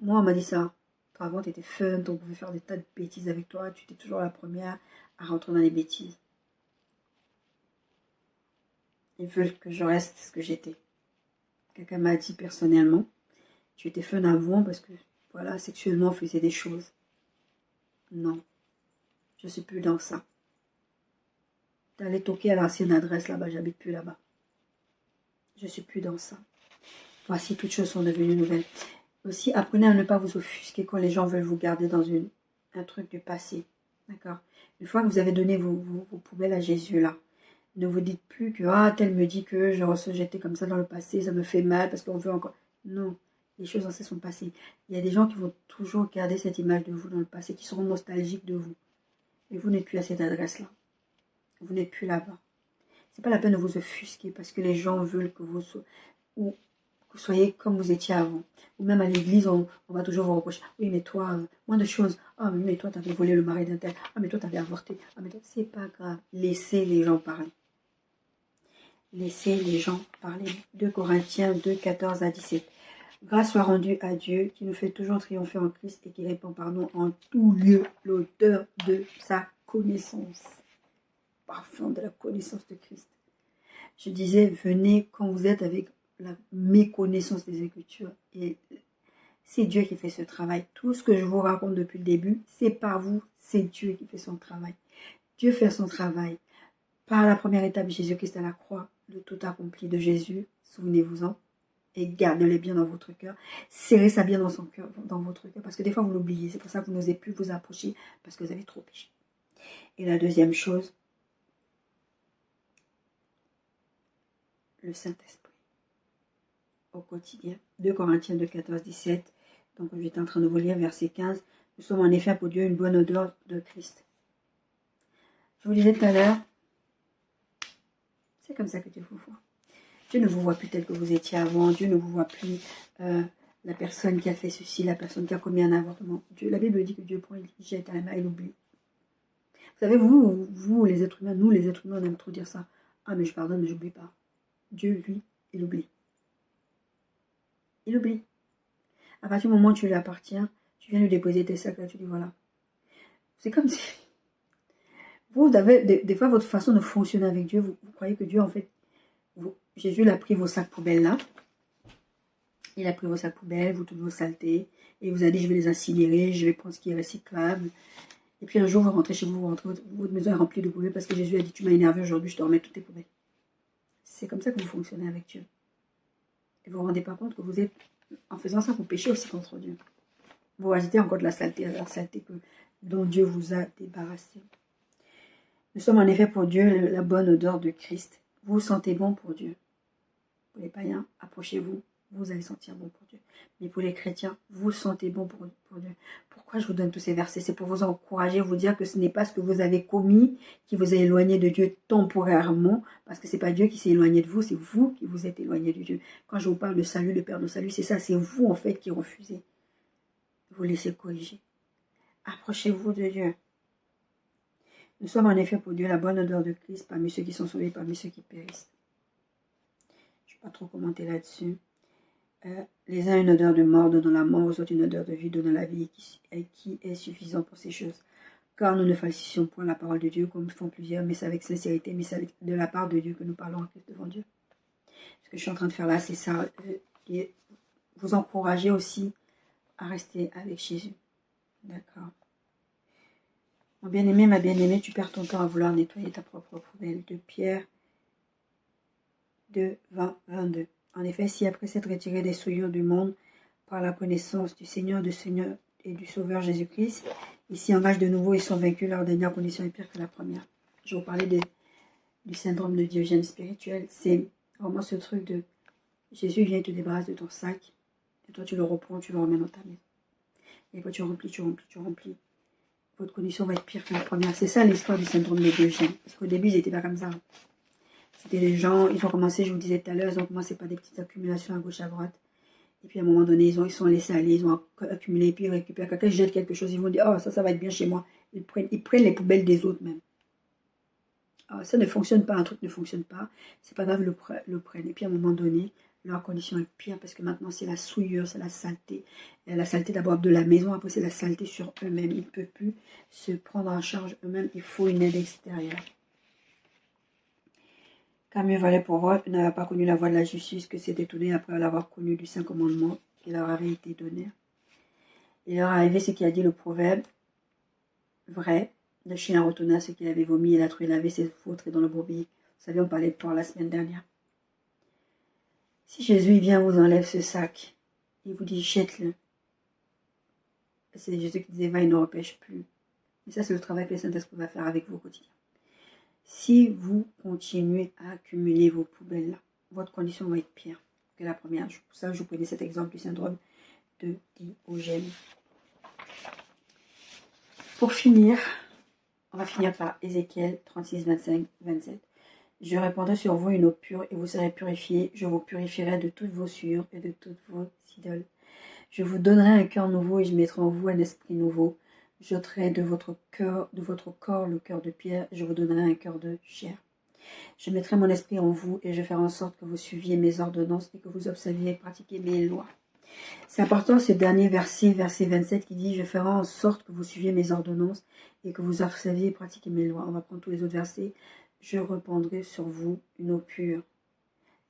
moi, on m'a dit ça. Toi avant, tu étais fun. On pouvait faire des tas de bêtises avec toi. Tu étais toujours la première à rentrer dans les bêtises. Ils veulent que je reste ce que j'étais. Quelqu'un m'a dit personnellement, tu étais fun avant parce que, voilà, sexuellement, on faisait des choses. Non, je ne suis plus dans ça. T'allais toquer à l'ancienne adresse là-bas, j'habite plus là-bas. Je ne suis plus dans ça. Voici, toutes choses sont devenues nouvelles. Aussi, apprenez à ne pas vous offusquer quand les gens veulent vous garder dans un truc du passé. D'accord? Une fois que vous avez donné vos poubelles à Jésus là, ne vous dites plus que ah, tel me dit que j'étais comme ça dans le passé, ça me fait mal parce qu'on veut encore. Non, les choses anciennes sont passées. Il y a des gens qui vont toujours garder cette image de vous dans le passé, qui seront nostalgiques de vous. Mais vous n'êtes plus à cette adresse-là. Vous n'êtes plus là-bas. C'est pas la peine de vous offusquer parce que les gens veulent que vous soyez comme vous étiez avant. Ou même à l'église, on va toujours vous reprocher. Oui, mais toi, moins de choses. Ah, mais toi, tu avais volé le mari d'un tel. Ah, mais toi, tu avais avorté. Ah, mais toi, c'est pas grave. Laissez les gens parler. Laissez les gens parler. 2 Corinthiens 2, 14 à 17. Grâce soit rendue à Dieu qui nous fait toujours triompher en Christ et qui répand par nous en tout lieu l'odeur de sa connaissance. Parfum de la connaissance de Christ. Je disais, venez quand vous êtes avec la méconnaissance des Écritures. Et c'est Dieu qui fait ce travail. Tout ce que je vous raconte depuis le début, c'est par vous, c'est Dieu qui fait son travail. Dieu fait son travail. Par la première étape, Jésus-Christ à la croix, le tout accompli de Jésus, souvenez-vous-en, et gardez-le bien dans votre cœur. Serrez ça bien dans son cœur, dans votre cœur, parce que des fois vous l'oubliez. C'est pour ça que vous n'osez plus vous approcher, parce que vous avez trop péché. Et la deuxième chose, le Saint-Esprit au quotidien. 2 Corinthiens 2, 14, 17. Donc j'étais en train de vous lire verset 15. Nous sommes en effet pour Dieu une bonne odeur de Christ. Je vous disais tout à l'heure, c'est comme ça que Dieu vous voit. Dieu ne vous voit plus tel que vous étiez avant. Dieu ne vous voit plus la personne qui a fait ceci, la personne qui a commis un avortement. Dieu, la Bible dit que Dieu prend, il jette à la main, il oublie. Vous savez, vous les êtres humains, nous les êtres humains, on aime trop dire ça. Ah mais je pardonne, mais j'oublie pas. Dieu, lui, il oublie. Il oublie. À partir du moment où tu lui appartiens, tu viens lui déposer tes sacs là, tu dis voilà. C'est comme si vous avez, des fois, votre façon de fonctionner avec Dieu, vous croyez que Dieu, en fait, Jésus, il a pris vos sacs poubelles là. Il a pris vos sacs poubelles, toutes vos saletés, et il vous a dit je vais les incinérer, je vais prendre ce qui est recyclable. Et puis un jour, vous rentrez chez vous, votre maison est remplie de poubelles parce que Jésus a dit tu m'as énervé aujourd'hui, je te remets toutes tes poubelles. C'est comme ça que vous fonctionnez avec Dieu. Et vous ne vous rendez pas compte que vous êtes, en faisant ça, vous péchez aussi contre Dieu. Vous rajoutez encore de la saleté dont Dieu vous a débarrassé. Nous sommes en effet pour Dieu la bonne odeur de Christ. Vous vous sentez bon pour Dieu. Pour les païens, approchez-vous, vous allez sentir bon pour Dieu. Mais pour les chrétiens, vous sentez bon pour Dieu. Pourquoi je vous donne tous ces versets? C'est pour vous encourager, vous dire que ce n'est pas ce que vous avez commis qui vous a éloigné de Dieu temporairement, parce que ce n'est pas Dieu qui s'est éloigné de vous, c'est vous qui vous êtes éloigné de Dieu. Quand je vous parle de salut, le Père de salut, c'est ça, c'est vous en fait qui refusez. Vous laissez corriger. Approchez-vous de Dieu. Nous sommes en effet pour Dieu la bonne odeur de Christ parmi ceux qui sont sauvés, parmi ceux qui périssent. Je ne vais pas trop commenter là-dessus. Les uns une odeur de mort, donnant la mort, aux autres une odeur de vie, donnant la vie, qui est suffisant pour ces choses. Car nous ne falsifions point la parole de Dieu, comme font plusieurs, mais c'est avec sincérité, mais c'est de la part de Dieu que nous parlons en Christ devant Dieu. Ce que je suis en train de faire là, c'est ça. Et vous encourager aussi à rester avec Jésus. D'accord. Mon bien-aimé, ma bien-aimée, tu perds ton temps à vouloir nettoyer ta propre poubelle. De Pierre 2, 20, 22. En effet, si après s'être retiré des souillures du monde par la connaissance du Seigneur et du Sauveur Jésus-Christ, ils s'y engagent de nouveau et sont vaincus, leur dernière condition est pire que la première. Je vais vous parler du syndrome de Diogène spirituel. C'est vraiment ce truc de Jésus vient et te débarrasse de ton sac, et toi tu le reprends, tu le remets dans ta maison. Et puis tu remplis. Votre condition va être pire que la première. C'est ça l'histoire du syndrome de Diogène. Parce qu'au début, ils n'étaient pas comme ça. C'était des gens, ils ont commencé, je vous disais tout à l'heure, ils ont commencé par des petites accumulations à gauche, à droite. Et puis à un moment donné, ils sont laissés aller, ils ont accumulé, puis ils récupèrent. Quand ils jettent quelque chose, ils vont dire, oh, ça va être bien chez moi. Ils prennent les poubelles des autres même. Alors, ça ne fonctionne pas, un truc ne fonctionne pas. C'est pas grave, le prennent. Et puis à un moment donné, leur condition est pire parce que maintenant c'est la souillure, c'est la saleté. Et la saleté d'abord de la maison, après c'est la saleté sur eux-mêmes. Ils ne peuvent plus se prendre en charge eux-mêmes, il faut une aide extérieure. Car mieux valait pour vous, ils n'avaient pas connu la voie de la justice que s'est détourné après l'avoir connu du Saint Commandement qui leur avait été donné. Il leur est arrivé ce qui a dit le proverbe, vrai, le chien retourna ce qu'il avait vomi et la truie lavait ses fautres dans le bourbier. Vous savez, on parlait de porc la semaine dernière. Si Jésus vient vous enlève ce sac, il vous dit jette-le. C'est Jésus qui disait va, il ne repêche plus. Et ça, c'est le travail que le Saint-Esprit va faire avec vous au quotidien. Si vous continuez à accumuler vos poubelles là, votre condition va être pire que la première. Pour ça, je vous prenais cet exemple du syndrome de Diogène. Pour finir, on va finir par Ézéchiel 36, 25, 27. Je répandrai sur vous une eau pure et vous serez purifiés. Je vous purifierai de toutes vos souillures et de toutes vos idoles. Je vous donnerai un cœur nouveau et je mettrai en vous un esprit nouveau. J'ôterai de votre corps le cœur de pierre, je vous donnerai un cœur de chair. Je mettrai mon esprit en vous et je ferai en sorte que vous suiviez mes ordonnances et que vous observiez et pratiquiez mes lois. C'est important ce dernier verset, verset 27 qui dit « Je ferai en sorte que vous suiviez mes ordonnances et que vous observiez et pratiquiez mes lois. » On va prendre tous les autres versets. « Je répandrai sur vous une eau pure.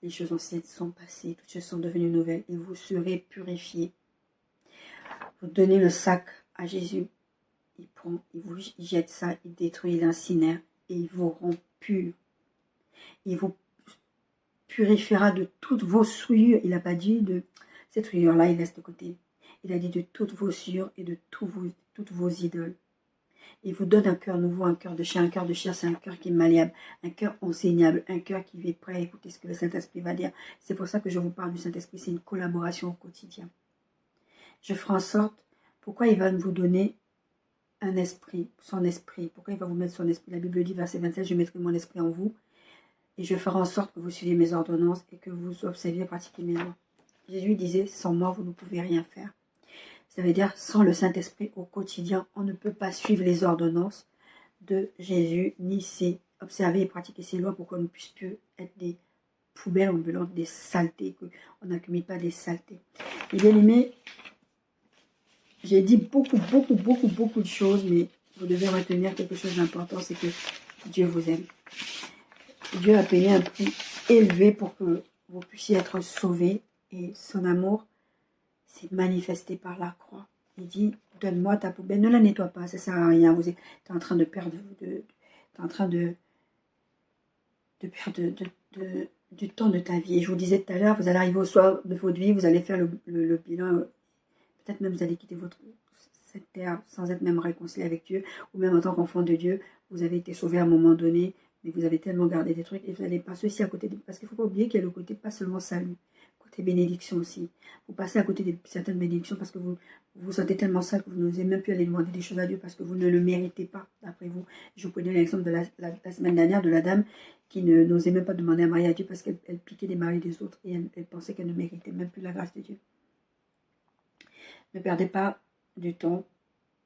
Les choses anciennes sont passées, toutes choses sont devenues nouvelles et vous serez purifiés. » Vous donnez le sac à Jésus. Il prend, il jette ça, il détruit, il incinère et il vous rend pur. Il vous purifiera de toutes vos souillures. Il n'a pas dit de cette souillure-là, il laisse de côté. Il a dit de toutes vos souillures et de toutes vos idoles. Il vous donne un cœur nouveau, un cœur de chair. Un cœur de chair, c'est un cœur qui est malléable, un cœur enseignable, un cœur qui est prêt à écouter ce que le Saint-Esprit va dire. C'est pour ça que je vous parle du Saint-Esprit, c'est une collaboration au quotidien. Je ferai en sorte, pourquoi il va vous donner un esprit, son esprit. Pourquoi il va vous mettre son esprit? La Bible dit, verset 27, je mettrai mon esprit en vous et je ferai en sorte que vous suiviez mes ordonnances et que vous observiez et pratiquiez mes lois. Jésus disait, sans moi, vous ne pouvez rien faire. Ça veut dire, sans le Saint-Esprit au quotidien, on ne peut pas suivre les ordonnances de Jésus, ni observer et pratiquer ses lois pour qu'on ne puisse plus être des poubelles ambulantes, des saletés, qu'on n'accumule pas des saletés. Et bien aimé, j'ai dit beaucoup de choses, mais vous devez retenir quelque chose d'important, c'est que Dieu vous aime. Dieu a payé un prix élevé pour que vous puissiez être sauvés, et son amour s'est manifesté par la croix. Il dit, donne-moi ta poubelle, ne la nettoie pas, ça ne sert à rien, tu es en train de perdre, du temps de ta vie. Et je vous disais tout à l'heure, vous allez arriver au soir de votre vie, vous allez faire le bilan. Peut-être même vous allez quitter cette terre sans être même réconcilié avec Dieu, ou même en tant qu'enfant de Dieu, vous avez été sauvé à un moment donné, mais vous avez tellement gardé des trucs, et vous allez passer aussi à côté, parce qu'il ne faut pas oublier qu'il y a le côté, pas seulement salut, côté bénédiction aussi. Vous passez à côté de certaines bénédictions parce que vous vous sentez tellement sale que vous n'osez même plus aller demander des choses à Dieu parce que vous ne le méritez pas, d'après vous. Je vous connais l'exemple de la semaine dernière de la dame qui n'osait même pas demander un mari à Dieu parce qu'elle piquait les maris des autres et elle pensait qu'elle ne méritait même plus la grâce de Dieu. Ne perdez pas du temps,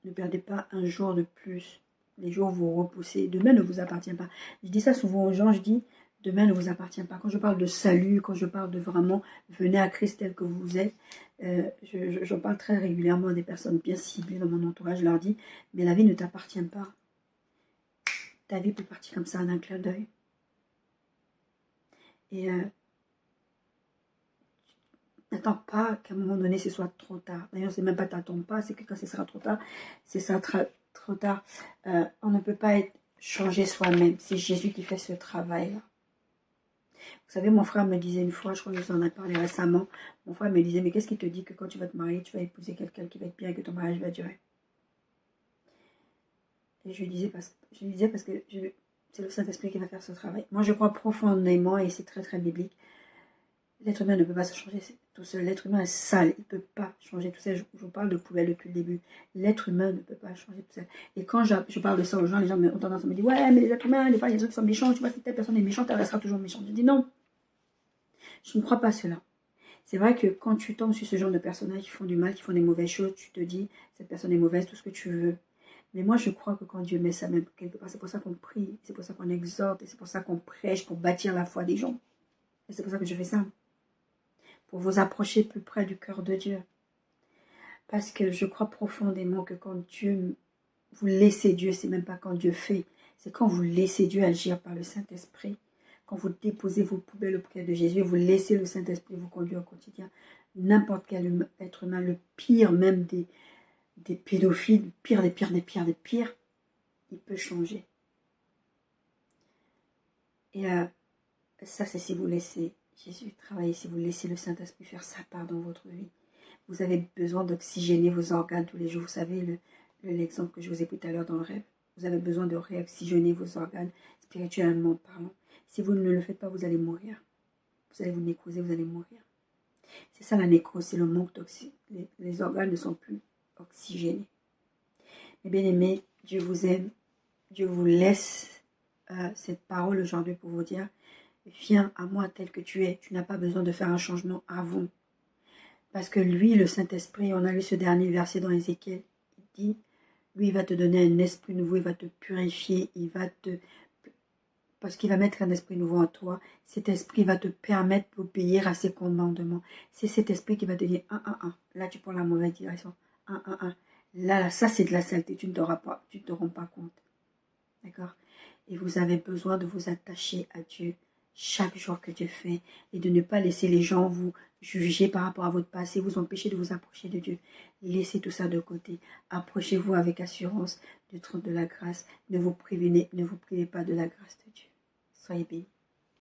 ne perdez pas un jour de plus. Les jours vous repoussez. Demain ne vous appartient pas. Je dis ça souvent aux gens, je dis, demain ne vous appartient pas. Quand je parle de salut, quand je parle de vraiment, venez à Christ tel que vous êtes, j'en parle très régulièrement à des personnes bien ciblées dans mon entourage, je leur dis, mais la vie ne t'appartient pas. Ta vie peut partir comme ça en un clin d'œil. Et n'attends pas qu'à un moment donné, ce soit trop tard. D'ailleurs, c'est même pas t'attends pas, c'est que quand ce sera trop tard, c'est ça trop tard. On ne peut pas être changé soi-même. C'est Jésus qui fait ce travail-là. Vous savez, mon frère me disait une fois, je crois que je vous en ai parlé récemment, mon frère me disait, mais qu'est-ce qui te dit que quand tu vas te marier, tu vas épouser quelqu'un qui va être bien et que ton mariage va durer? Et je lui disais parce que c'est le Saint-Esprit qui va faire ce travail. Moi, je crois profondément, et c'est très biblique, l'être humain ne peut pas se changer tout seul. L'être humain est sale, il ne peut pas changer tout seul. Je vous parle de poubelle depuis le début. L'être humain ne peut pas changer tout seul. Et quand je parle de ça aux gens, les gens ont tendance à me dire, ouais, mais les êtres humains, des fois, il y a des gens qui sont méchants. Tu vois, si telle personne est méchante, elle restera toujours méchante. Je dis non, je ne crois pas cela. C'est vrai que quand tu tombes sur ce genre de personnages qui font du mal, qui font des mauvaises choses, tu te dis, cette personne est mauvaise, tout ce que tu veux. Mais moi, je crois que quand Dieu met ça même quelque part, c'est pour ça qu'on prie, c'est pour ça qu'on exhorte, et c'est pour ça qu'on prêche, pour bâtir la foi des gens. Et c'est pour ça que je fais ça. Pour vous approcher plus près du cœur de Dieu. Parce que je crois profondément que quand Dieu, vous laissez Dieu, c'est même pas quand Dieu fait, c'est quand vous laissez Dieu agir par le Saint-Esprit, quand vous déposez vos poubelles auprès de Jésus, vous laissez le Saint-Esprit vous conduire au quotidien. N'importe quel être humain, le pire même des pédophiles, le pire, il peut changer. Et ça, c'est si vous laissez Jésus travailler, si vous laissez le Saint-Esprit faire sa part dans votre vie. Vous avez besoin d'oxygéner vos organes tous les jours. Vous savez, l'exemple que je vous ai pris tout à l'heure dans le rêve. Vous avez besoin de réoxygéner vos organes, spirituellement parlant. Si vous ne le faites pas, vous allez mourir. Vous allez vous nécroser, vous allez mourir. C'est ça la nécrose, c'est le manque d'oxygène. Les organes ne sont plus oxygénés. Mais bien aimés, Dieu vous aime. Dieu vous laisse cette parole aujourd'hui pour vous dire, viens à moi tel que tu es. Tu n'as pas besoin de faire un changement avant. Parce que lui, le Saint-Esprit, on a lu ce dernier verset dans Ézéchiel, il dit, lui, il va te donner un esprit nouveau, il va te purifier, il va te parce qu'il va mettre un esprit nouveau en toi. Cet esprit va te permettre d'obéir à ses commandements. C'est cet esprit qui va te dire, là tu prends la mauvaise direction, là, ça c'est de la saleté, tu ne te rends pas compte. D'accord? Et vous avez besoin de vous attacher à Dieu chaque jour que Dieu fait et de ne pas laisser les gens vous juger par rapport à votre passé, vous empêcher de vous approcher de Dieu. Laissez tout ça de côté. Approchez-vous avec assurance du trône de la grâce. Ne vous privez pas de la grâce de Dieu. Soyez bénis.